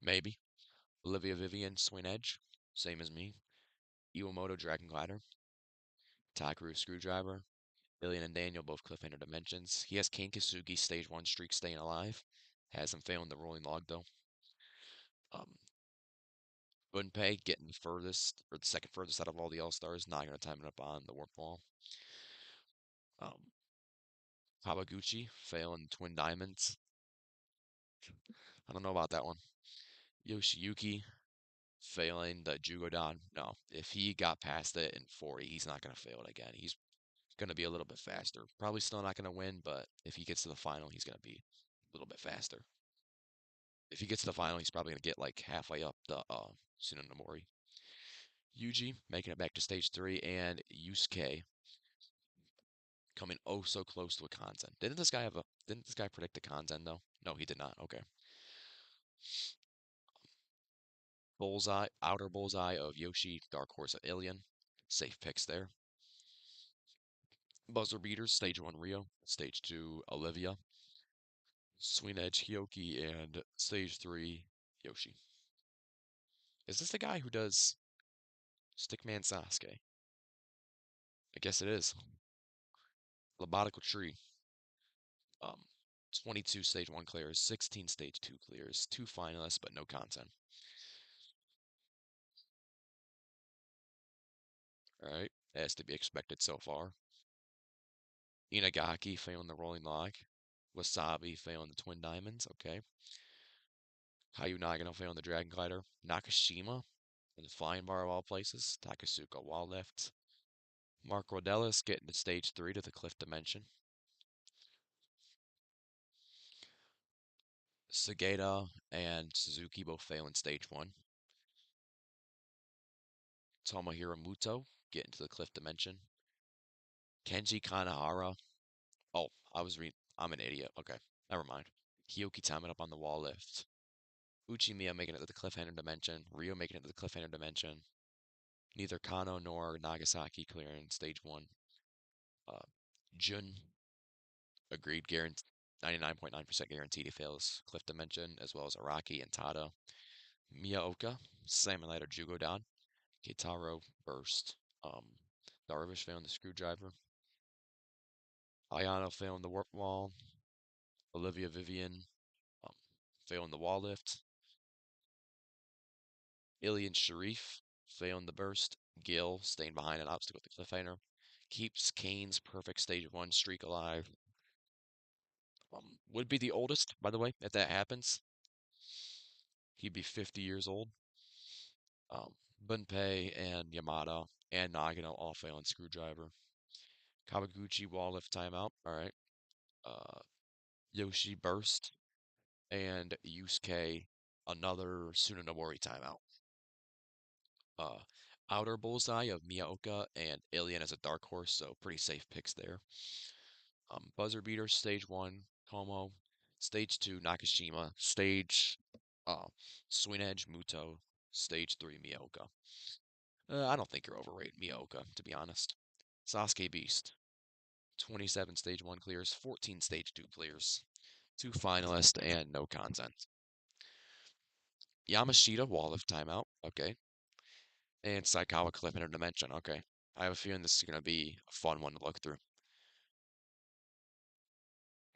maybe. Olivia Vivian swing edge, same as me. Iwamoto dragon glider. Takaru screwdriver. Billion and Daniel both cliffhanger dimensions. He has King Kasugi stage one streak staying alive. Has him failing the rolling log though. Um, Gunpei getting the furthest or the second furthest out of all the All Stars. Not gonna time it up on the warp wall. Um, Kawaguchi failing twin diamonds. I don't know about that one. Yoshiyuki failing the Jugodon. No, if he got past it in 40, he's not gonna fail it again. He's gonna be a little bit faster. Probably still not gonna win, but if he gets to the final, he's gonna be a little bit faster. If he gets to the final, he's probably gonna get like halfway up the Tsunonomori. Yuji making it back to stage three, and Yusuke coming oh so close to a Kanzen. Didn't this guy predict a Kanzen though? No, he did not. Okay. Bullseye, outer bullseye of Yoshi, Dark Horse of Alien. Safe picks there. Buzzer beaters, stage one Rio, stage two Olivia, Swing Edge Hyoki, and stage three Yoshi. Is this the guy who does Stickman Sasuke? I guess it is. Lobotical Tree. Um, 22 stage one clears, 16 stage two clears, two finalists, but no content. All right, as to be expected so far. Inagaki failing the rolling log. Wasabi failing the twin diamonds. Okay. Hayu Nagano failing the dragon glider. Nakashima in the flying bar of all places. Takasuka wall lift. Mark Rodellis getting to stage three to the cliff dimension. Sageda and Suzuki both failing stage one. Tomohiro Muto getting to the cliff dimension. Kenji Kanahara. Oh, I'm an idiot. Okay, never mind. Hyoki timing up on the wall lift. Uchimiya making it to the cliffhanger dimension. Ryo making it to the cliffhanger dimension. Neither Kano nor Nagasaki clearing stage one. Uh, Jun agreed, guaranteed 99.9% guaranteed he fails Cliff Dimension, as well as Araki and Tada. Miyaoka, Salmon Lighter Jugodon. Keitaro Burst. Um, Darvish failing the screwdriver. Ayano failing the warp wall. Olivia Vivian um, failing the wall lift. Ilian Sharif failing the burst. Gil staying behind an obstacle at the cliffhanger. Keeps Kane's perfect stage one streak alive. Would be the oldest, by the way, if that happens. He'd be 50 years old. Bunpei and Yamada and Nagano all failing screwdriver. Kawaguchi wall lift timeout. All right. Uh, Yoshi burst and Yusuke another Tsunonomori timeout. Uh, outer bullseye of Miyaoka and Alien as a dark horse, so pretty safe picks there. Buzzer beater stage one Como, stage two Nakashima, stage Swing Edge Muto, stage three Miyaoka. I don't think you're overrating Miyaoka, to be honest. Sasuke Beast, 27 stage 1 clears, 14 stage 2 clears, 2 finalists, and no content. Yamashita, Wall of Timeout, okay. And Saikawa, Cliff Interdimension, okay. I have a feeling this is going to be a fun one to look through.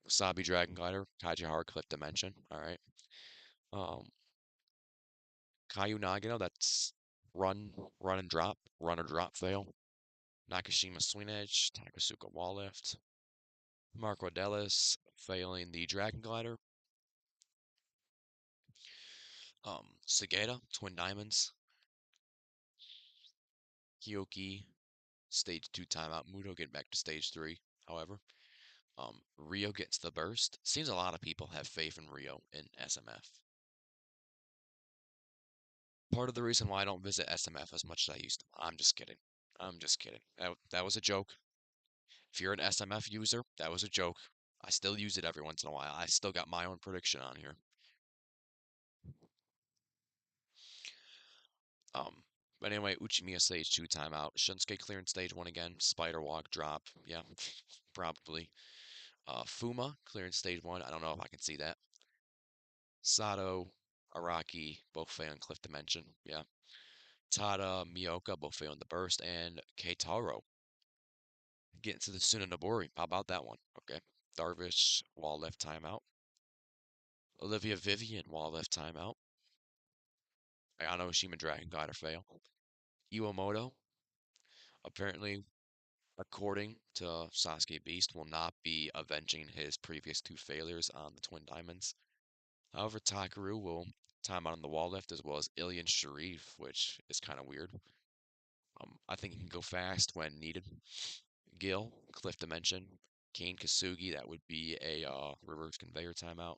Wasabi Dragon Glider, Kaijihara, Cliff Dimension, alright. Um, Kaiju Nagano, that's run and drop, run or drop fail. Nakashima Swing Edge, Takasuka Wall Lift. Marco Dellis failing the Dragon Glider. Sageda, Twin Diamonds. Hyoki, Stage 2 timeout. Muto getting back to stage 3, however. Rio gets the burst. Seems a lot of people have faith in Rio in SMF. Part of the reason why I don't visit SMF as much as I used to. I'm just kidding. I'm just kidding. That was a joke. If you're an SMF user, that was a joke. I still use it every once in a while. I still got my own prediction on here. Um, but anyway, Uchimiya stage 2 timeout. Shunsuke clearing stage 1 again. Spider walk drop. Yeah, probably. Fuma clearing stage 1. I don't know if I can see that. Sato, Araki, both failing Cliff Dimension. Yeah. Tada, Miyoka, both failing the burst. And Keitaro getting to the Tsunenobori. How about that one? Okay. Darvish, wall left timeout. Olivia Vivian, wall left timeout. Ayano Shima Dragon Glider fail. Iwamoto, apparently, according to Sasuke Beast, will not be avenging his previous two failures on the Twin Diamonds. However, Takaru will time out on the wall lift as well as Ilian Sharif, which is kind of weird. I think he can go fast when needed. Gil, Cliff Dimension, Kane Kasugi, that would be a reverse conveyor timeout.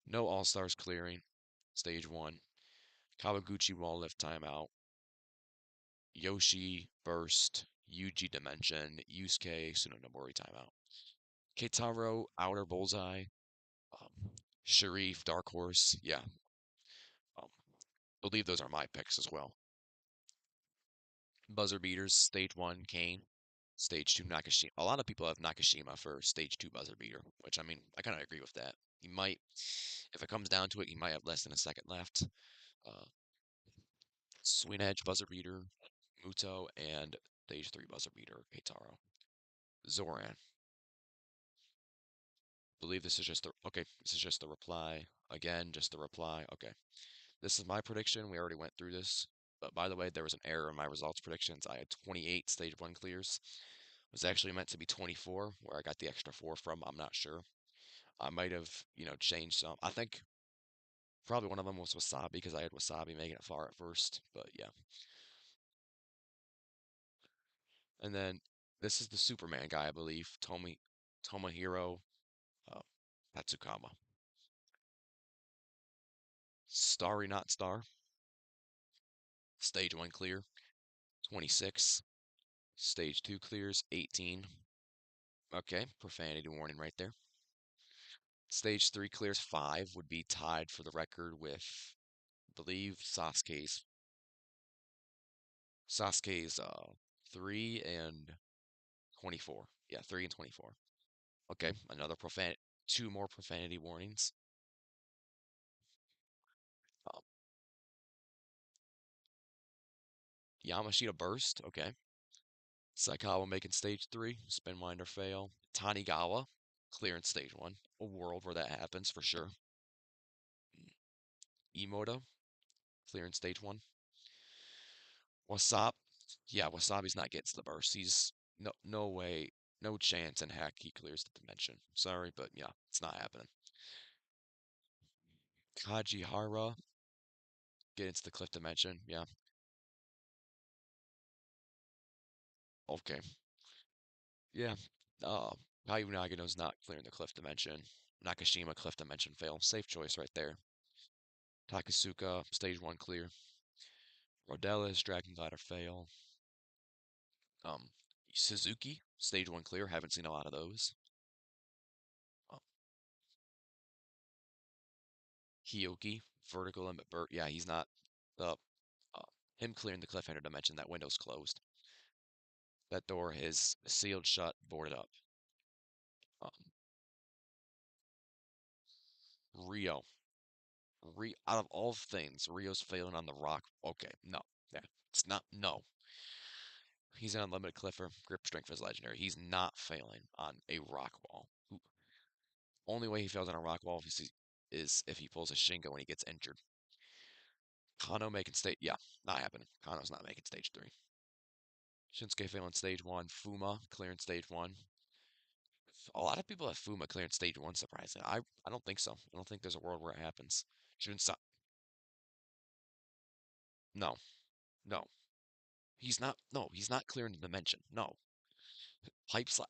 No All Stars clearing, stage 1. Kawaguchi wall lift timeout. Yoshi burst, Yuji dimension, Yusuke Tsunenobori timeout. Keitaro outer bullseye, um, Sharif dark horse. Yeah, um, believe those are my picks as well. Buzzer beaters, stage 1 Kane, stage 2 Nakashima. A lot of people have Nakashima for stage 2 buzzer beater, which I mean, I kind of agree with that. He might, if it comes down to it, he might have less than a second left. Uh, Swing edge buzzer beater, Muto, and stage 3 buzzer beater, Keitaro. Zoran. Believe this is just the okay. This is just the reply. Again, just the reply. Okay. This is my prediction. We already went through this. But by the way, there was an error in my results predictions. I had 28 stage 1 clears. It was actually meant to be 24, where I got the extra 4 from. I'm not sure. I might have, changed some. I think probably one of them was Wasabi because I had Wasabi making it far at first. But yeah. And then this is the Superman guy, I believe. Tomohiro uh, Tatsukama. Starry Not Star. Stage 1 clear, 26. Stage 2 clears, 18. Okay, profanity warning right there. Stage 3 clears, 5. Would be tied for the record with, I believe, Sasuke's 3 and 24. Yeah, 3 and 24. Okay, another profanity, two more profanity warnings. Um, Yamashita burst. Okay. Saikawa making stage 3. Spinwinder fail. Tanigawa clearing stage 1. A world where that happens for sure. Emoto clearing stage 1. Wasap, yeah, Wasabi's not getting to the burst. He's no way, no chance in heck he clears the dimension. Sorry, but yeah, it's not happening. Kajihara get into the cliff dimension. Yeah, okay. Yeah. Uh, Caillou Nagano's not clearing the cliff dimension. Nakashima cliff dimension fail. Safe choice right there. Takasuka stage 1 clear. Rodelis Dragon Glider fail. Um, Suzuki stage 1 clear. Haven't seen a lot of those. Um, Hioki vertical limit Burt. Yeah, he's not. Uh, uh, him clearing the cliffhanger dimension. That window's closed. That door is sealed shut, boarded up. Um, Rio. Out of all things, Rio's failing on the rock. Okay, no. Yeah, it's not. No. He's an unlimited cliffer. Grip strength is legendary. He's not failing on a rock wall. Only way he fails on a rock wall is if he pulls a Shingo when he gets injured. Kano making stage. Yeah, not happening. Kano's not making stage 3. Shinsuke failing stage 1. Fuma clearing stage 1. A lot of people have Fuma clearing stage 1, surprisingly. I don't think so. I don't think there's a world where it happens. Junsa. No, no. He's not clearing the dimension. No.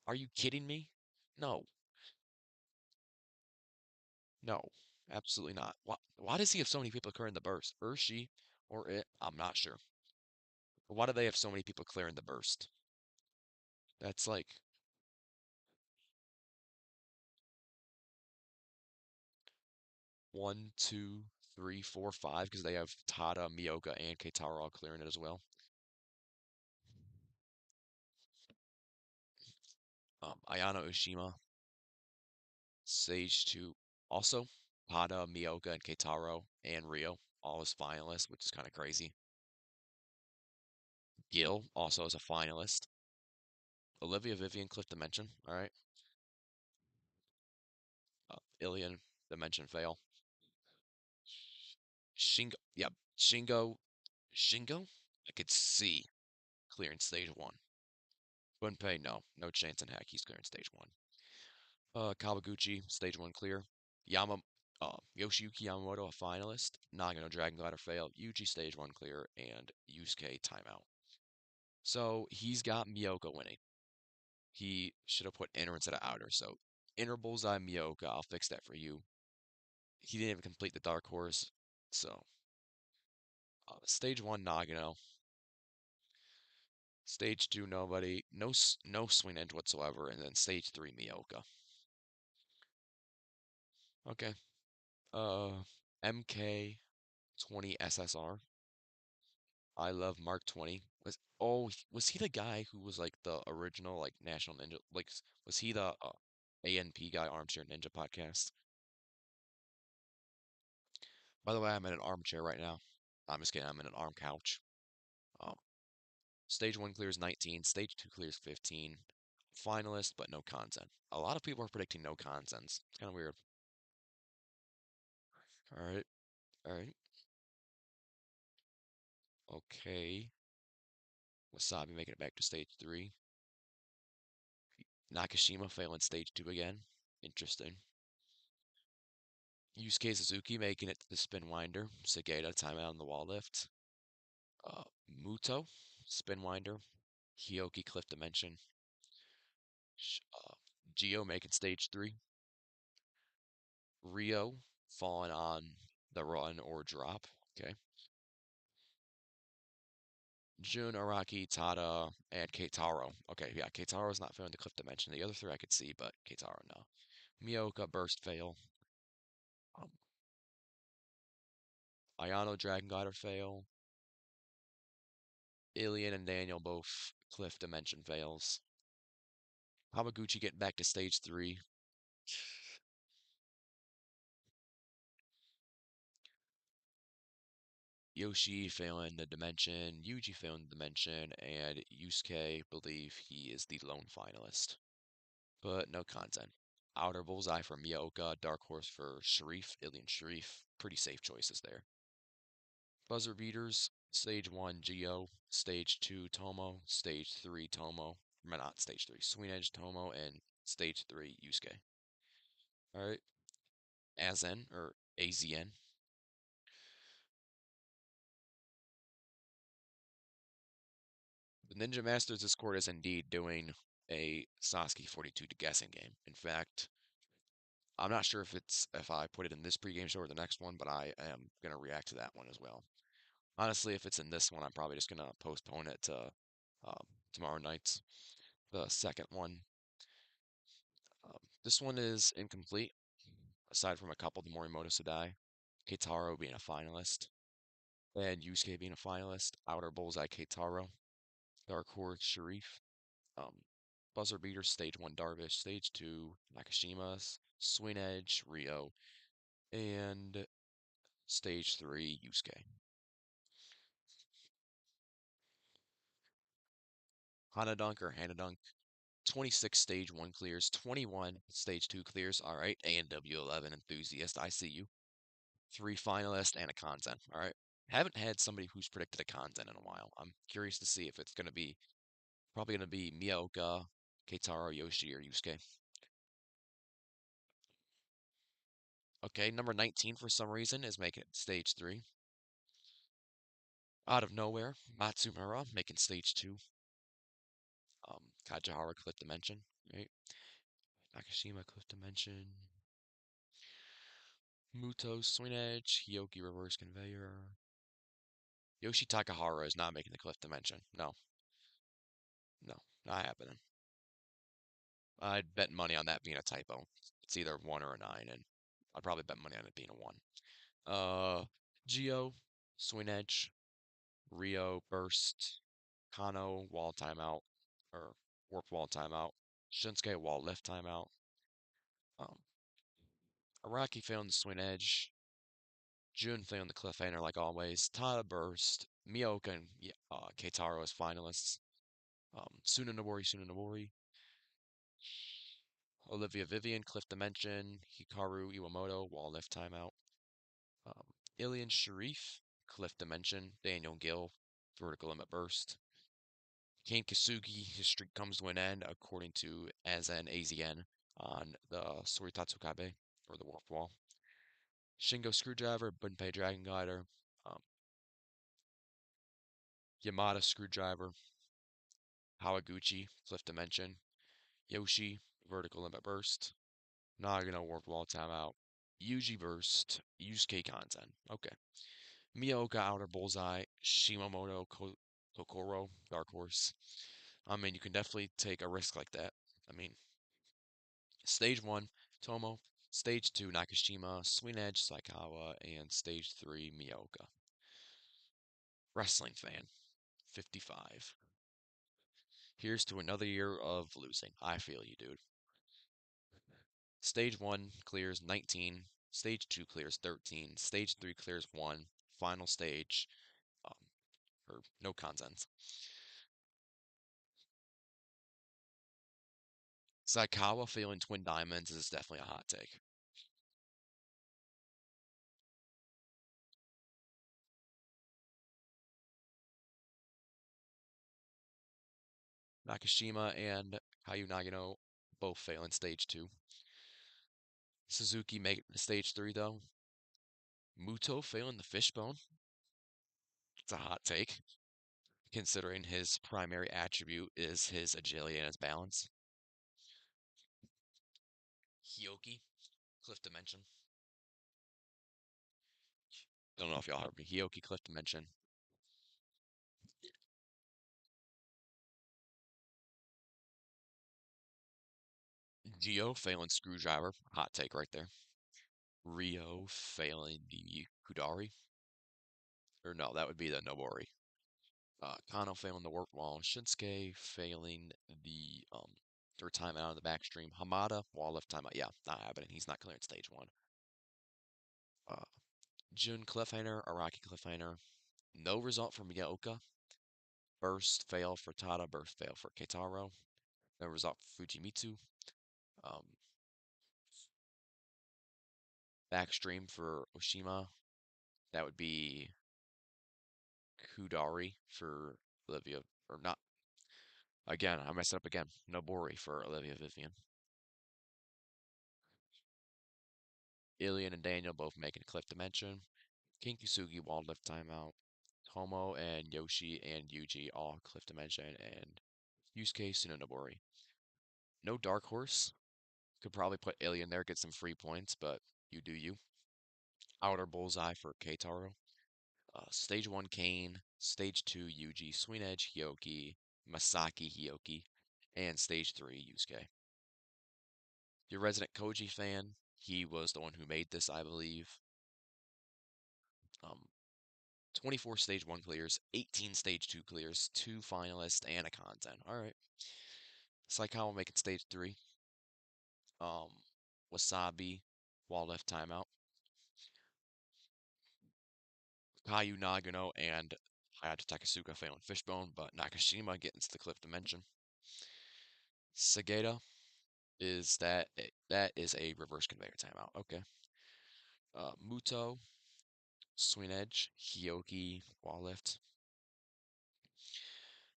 Are you kidding me? No. No. Absolutely not. Why does he have so many people clearing the burst? Or she, or it, I'm not sure. But why do they have so many people clearing the burst? That's like 1, 2, 3, 4, 5, because they have Tada, Miyoka, and Keitaro all clearing it as well. Ayano Ushima, Sage 2, also Tada, Miyoka, and Keitaro, and Rio, all as finalists, which is kind of crazy. Gil also as a finalist. Olivia Vivian Cliff Dimension, all right. Ilian Dimension fail. Shingo, yep. Shingo, I could see clearing stage one. Gunpei, no, no chance in heck he's clearing stage one. Kawaguchi, stage one clear. Yama, Yoshiyuki Yamamoto, a finalist. Nagano Dragon Glider fail. Yuji stage one clear, and Yusuke timeout. So he's got Miyoka winning. He should have put inner instead of outer. So inner bullseye Miyoka, I'll fix that for you. He didn't even complete the Dark Horse. So stage one Nagano, stage two nobody, no swing edge whatsoever, and then stage three Miyoka. Okay. MK 20 SSR. I love Mark 20. Was he the guy who was like the original like National Ninja was he the ANP guy Armchair Ninja podcast? By the way, I'm in an armchair right now. I'm just kidding, I'm in an arm couch. Um Stage 1 clears 19, stage 2 clears 15. Finalist, but no content. A lot of people are predicting no contents. It's kind of weird. All right. All right. Okay. Wasabi making it back to stage 3. Nakashima failing stage 2 again. Interesting. Yusuke Suzuki making it to the spin winder. Sageda timeout on the wall lift. Uh, Muto, spin winder. Hioki cliff dimension. Uh, Gio making stage 3. Rio falling on the run or drop. Okay. Jun, Araki, Tada, and Keitaro. Okay, yeah, Keitaro's not failing the cliff dimension. The other three I could see, but Keitaro no. Miyoka burst fail. Um, Ayano Dragon Glider fail. Ilian and Daniel both cliff dimension fails. Hamaguchi getting back to stage 3. Yoshi failing the dimension, Yuji failing the dimension, and Yusuke believe he is the lone finalist. But no content. Outer bullseye for Miyoka, dark horse for Sharif, Ilian Sharif. Pretty safe choices there. Buzzer beaters, stage 1 Geo, stage 2 Tomo, stage 3 Tomo, not stage 3, Swing Edge Tomo, and stage 3 Yusuke. Alright, AZN, or AZN. The Ninja Masters Discord is indeed doing a Sasuke 42 to guessing game. In fact, I'm not sure if I put it in this pregame show or the next one, but I am gonna react to that one as well. Honestly, if it's in this one, I'm probably just gonna postpone it to tomorrow night's the second one. This one is incomplete, aside from a couple the Morimoto Sadai, Keitaro being a finalist, and Yusuke being a finalist, Outer Bullseye Keitaro, Dark Horse Sharif, um, Buzzer Beater Stage 1 Darvish, Stage 2 Nakashima's, Swing Edge Rio, and Stage 3 Yusuke. Hanadunk or Hanadunk, 26 Stage 1 clears, 21 Stage 2 clears. All right, ANW11 enthusiast, I see you. 3 finalists and a content. All right. Haven't had somebody who's predicted a content in a while. I'm curious to see if it's going to be probably going to be Miyaoka, Keitaro, Yoshi, or Yusuke. Okay, number 19 for some reason is making it stage 3. Out of nowhere, Matsumura making stage two. Kajihara Cliff Dimension, right? Nakashima Cliff Dimension. Muto Swing Edge. Hioki Reverse Conveyor. Yoshi Takahara is not making the Cliff Dimension. No, no, not happening. I'd bet money on that being a typo. It's either 1 or a 9, and I'd probably bet money on it being a 1. Uh, Geo, Swing Edge, Rio, Burst, Kano, Wall Timeout, or Warp Wall Timeout, Shinsuke, Wall Lift Timeout, um, Araki failing the Swing Edge, Jun failing the Cliffhanger like always, Tada Burst, Miyoka and Keitaro as finalists, Sunanobori, Olivia Vivian, Cliff Dimension, Hikaru Iwamoto, Wall Lift Timeout, um, Ilian Sharif, Cliff Dimension, Daniel Gill, Vertical Limit Burst, Kane Kasugi, his streak comes to an end, according to AZN on the Soritatsukabe, or the Warped Wall. Shingo Screwdriver, Bunpei Dragon Glider, um, Yamada Screwdriver, Hawaguchi, Cliff Dimension, Yoshi, Vertical Limit Burst, Nagano Warped Wall Timeout, Yuji Burst, Yusuke Kanzen. Okay. Miyoka Outer Bullseye, Shimamoto Kokoro, Dark Horse. I mean, you can definitely take a risk like that. I mean, Stage 1, Tomo. Stage 2, Nakashima, Swing Edge, Saikawa, and Stage 3, Miyoka. Wrestling fan, 55. Here's to another year of losing. I feel you, dude. Stage 1 clears 19. Stage 2 clears 13. Stage 3 clears 1. Final stage, um, or no consens. Saikawa failing Twin Diamonds is definitely a hot take. Nakashima and Kayu Nagano both fail in stage 2. Suzuki make it to stage 3 though. Muto failing the fishbone. It's a hot take, considering his primary attribute is his agility and his balance. Hioki, Cliff Dimension. Don't know if y'all heard me. Hioki, Cliff Dimension. Geo failing Screwdriver. Hot take right there. Rio failing the Kudari. Or no, that would be the Nobori. Kano failing the Warp Wall. Shinsuke failing the third time out of the backstream. Hamada, wall lift timeout. Yeah, not happening. He's not clearing stage 1. Uh, Jun Cliffhanger, Araki Cliffhanger. No result from Yaoka. Burst fail for Tada, burst fail for Keitaro. No result for Fujimitsu. Um, Backstream for Oshima. That would be Kudari for Olivia, or not. Again, I messed it up again. Nobori for Olivia Vivian. Ilian and Daniel both making Cliff Dimension. King Kisugi wall lift timeout. Tomo and Yoshi and Yuji all Cliff Dimension, and Yusuke Tsunenobori. No Dark Horse. Could probably put Alien there, get some free points, but you do you. Outer Bullseye for Keitaro. Stage 1 Kane. Stage 2 Yuji. Swing Edge Hioki. Masaki Hioki. And Stage 3 Yusuke. Your resident Koji fan, he was the one who made this, I believe. Um, 24 stage 1 clears, 18 stage 2 clears, 2 finalists, and a content. All right. Saikawa making stage 3. Um, Wasabi, wall left timeout. Kayu Nagano and Hayato Takasuka failing fishbone, but Nakashima getting to the cliff dimension. Sageda is that is a reverse conveyor timeout. Okay. Muto, swing edge, Hioki, wall lift.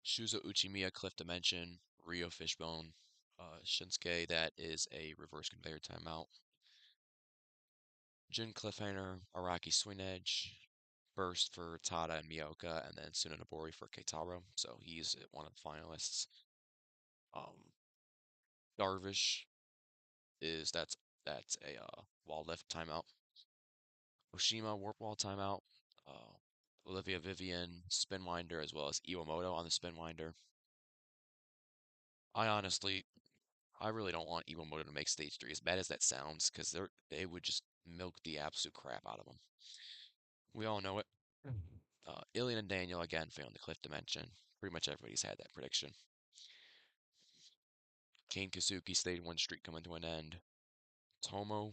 Shuzo Uchimiya, cliff dimension, Rio fishbone. Shinsuke, that is a reverse conveyor timeout. Jin cliffhanger, Araki swing edge, Burst for Tada and Miyoka, and then Sunanobori for Keitaro. So he's one of the finalists. Um, Darvish is that's a wall lift timeout. Oshima warp wall timeout. Uh, Olivia Vivian spin winder as well as Iwamoto on the spin winder. I honestly, I really don't want Iwamoto to make stage three, as bad as that sounds, because they would just milk the absolute crap out of him. We all know it. Ilian and Daniel again failing the cliff dimension. Pretty much everybody's had that prediction. Kane Kasuki stage one streak coming to an end. Tomo,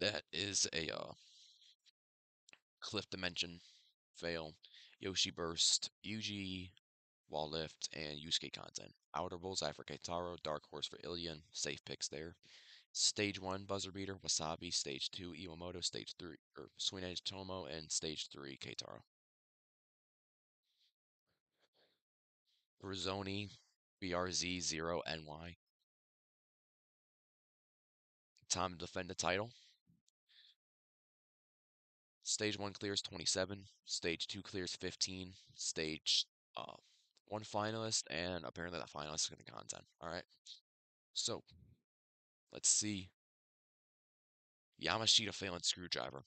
that is a cliff dimension fail. Yoshi burst. Yuji wall lift and Yusuke content. Outer bullseye for Keitaro. Dark horse for Ilian. Safe picks there. Stage one buzzer beater Wasabi. Stage two Iwamoto. Stage three or Swing Edge Tomo and stage three Keitaro. Rizzoni BRZ0NY. Time to defend the title. Stage one clears 27. Stage two clears 15. Stage one finalist, and apparently that finalist is going to content. All right. So let's see. Yamashita failing screwdriver.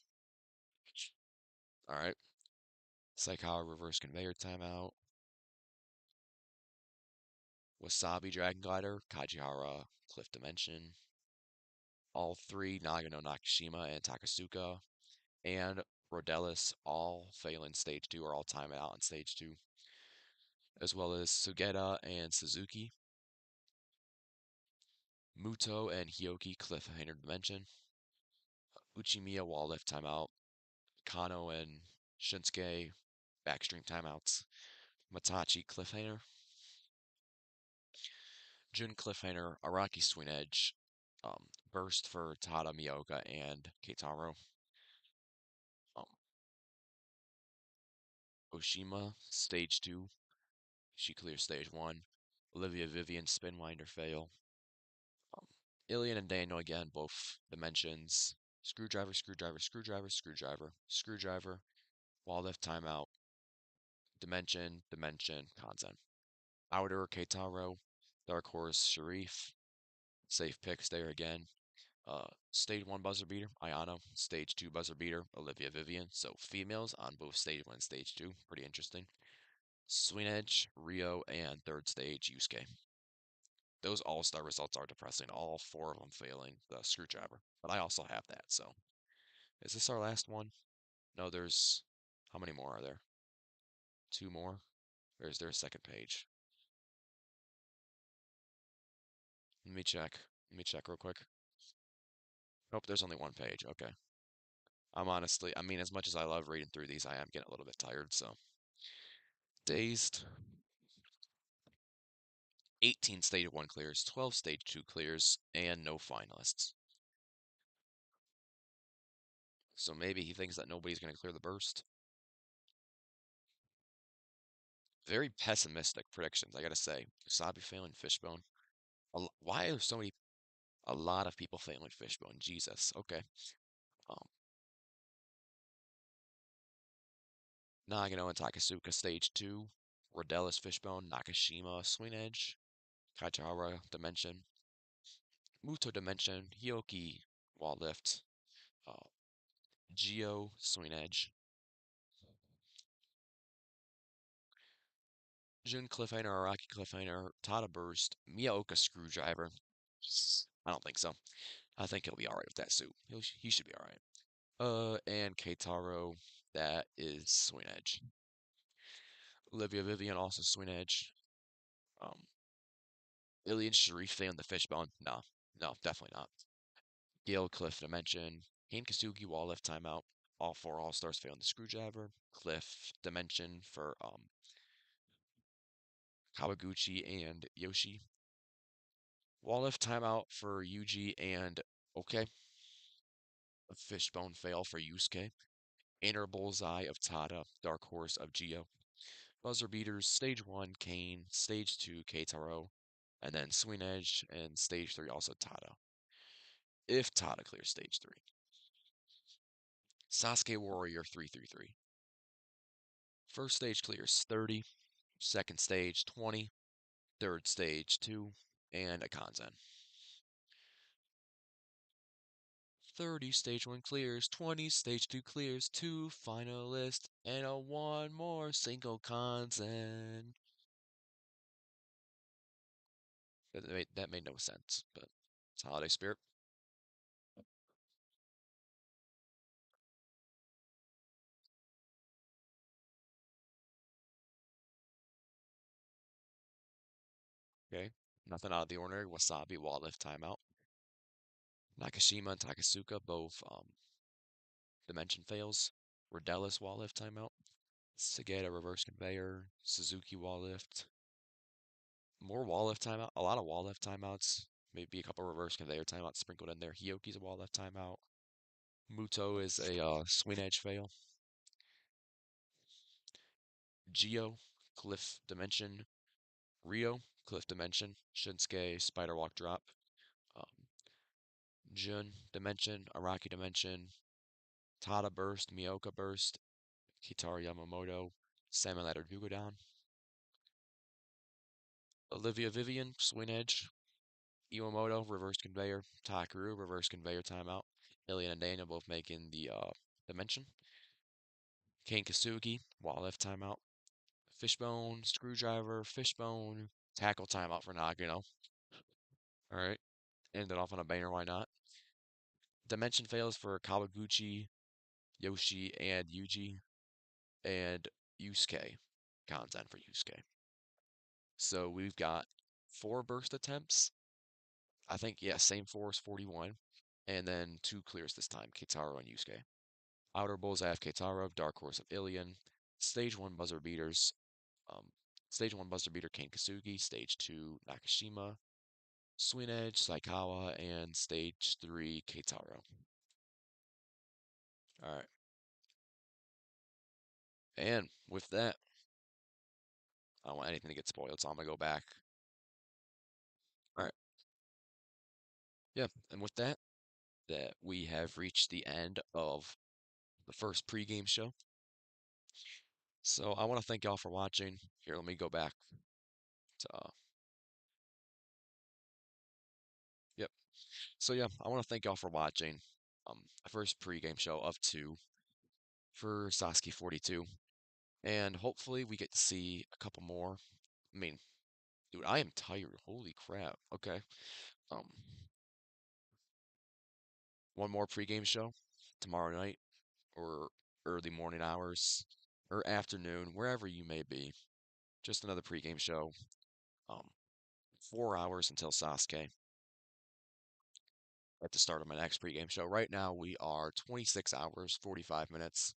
All right. Saikawa reverse conveyor timeout. Wasabi Dragon Glider, Kajihara Cliff Dimension. All three Nagano Nakashima and Takasuka and Rodellis all failing stage two or all time out on stage two, as well as Sugeta and Suzuki. Muto and Hioki Cliffhanger Dimension. Uchimiya wall lift timeout. Kano and Shinsuke backstream timeouts. Matachi Cliffhanger. Jun Cliffhanger, Araki Swing Edge. Burst for Tada Miyoka and Keitaro. Um, Oshima, stage two. She clears stage one. Olivia Vivian, Spinwinder fail. Um, Ilian and Daniel again, both dimensions. Screwdriver, screwdriver, screwdriver, screwdriver, screwdriver. Wall lift timeout. Dimension, dimension, content. Outer, Keitaro. Dark Horse, Sharif. Safe picks there again. Stage one buzzer beater, Ayano. Stage two buzzer beater, Olivia Vivian. So females on both stage one and stage two. Pretty interesting. Swing Edge, Rio, and third stage, Yusuke. Those all-star results are depressing. All four of them failing the screwdriver. But I also have that, so. Is this our last one? No, there's... How many more are there? Two more? Or is there a second page? Let me check. Let me check real quick. Nope, there's only one page. Okay. I'm honestly, I mean, as much as I love reading through these, I am getting a little bit tired, so. Dazed. 18 stage one clears, 12 stage two clears, and no finalists. So maybe he thinks that nobody's going to clear the burst. Very pessimistic predictions, I gotta say. Wasabi failing Fishbone. Why are so many, a lot of people failing Fishbone? Jesus. Okay. Um, Nagano and Takasuka stage two. Rodellis Fishbone, Nakashima Swing Edge, Kachihara Dimension, Muto Dimension, Hioki Wall Lift, uh, Geo Swing Edge, Jun Cliffhanger, Araki Cliffhanger, Tada Burst, Miyaoka Screwdriver. I don't think so. I think he'll be alright with that suit. He should be alright. And Keitaro, that is Swing Edge. Olivia Vivian also Swing Edge. Um, Ilian Sharif failing the Fishbone. No, no, definitely not. Gale Cliff Dimension. Kane Kasugi wall lift timeout. All four All Stars failing the Screwdriver. Cliff Dimension for Kawaguchi and Yoshi. Wall lift timeout for Yuji and okay. A Fishbone fail for Yusuke. Inner Bullseye of Tada. Dark Horse of Geo. Buzzer beaters, stage one, Kane, stage two, Keitaro, and then Swing Edge, and stage three, also Tada. If Tada clears stage three. Sasuke Warrior 333. First stage clears 30, second stage 20, third stage 2, and a Kanzen. 30 stage 1 clears, 20 stage 2 clears, 2 finalists, and a 1 more single Kanzen. That made no sense, but it's holiday spirit. Okay, nothing out of the ordinary. Wasabi wall lift timeout. Nakashima and Takasuka both dimension fails. Rodellis wall lift timeout. Sageta reverse conveyor. Suzuki wall lift. More wall lift timeout. A lot of wall lift timeouts. Maybe a couple reverse conveyor timeouts sprinkled in there. Hyoki's a wall lift timeout. Muto is a swing edge fail. Geo, cliff dimension. Rio, cliff dimension. Shinsuke, spider walk drop. Um, Jun, dimension. Araki dimension. Tada burst. Miyoka burst. Kitaro Yamamoto. Salmon ladder Dugodan. Olivia Vivian, swing edge. Iwamoto, reverse conveyor. Takaru, reverse conveyor timeout. Ilian and Daniel both making the dimension. Kane Kasugi, wall lift timeout. Fishbone, screwdriver, fishbone, tackle timeout for Nagano. All right, end it off on a banger, why not? Dimension fails for Kawaguchi, Yoshi, and Yuji, and Yusuke. Kanzen for Yusuke. So we've got 4 burst attempts. I think, yeah, same 4 as 41. And then 2 clears this time, Kitaro and Yusuke. Outer Bullseye Keitaro, Dark Horse of Ilion. Stage 1 buzzer beaters. Um, Stage 1 buzzer beater Kane Kasugi. Stage 2 Nakashima. Swing Edge, Saikawa, and Stage 3 Keitaro. Alright. And with that, I don't want anything to get spoiled, so I'm going to go back. Alright. Yeah, and with that we have reached the end of the first pregame show. So I want to thank y'all for watching. Here, let me go back to, yep. So yeah, I want to thank y'all for watching the first pregame show of 2 for Sasuke 42. And hopefully we get to see a couple more. I mean, dude, I am tired. Holy crap. Okay. Um, one more pregame show tomorrow night or early morning hours or afternoon, wherever you may be. Just another pregame show. 4 hours until Sasuke at the start of my next pregame show. Right now we are 26 hours, 45 minutes,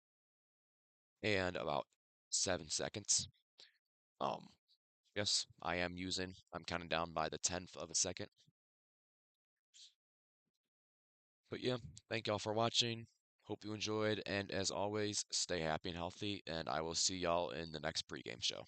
and about 7 seconds. Um, yes, I'm counting down by the 10th of a second. But yeah, thank y'all for watching. Hope you enjoyed, and as always, stay happy and healthy, and I will see y'all in the next pregame show.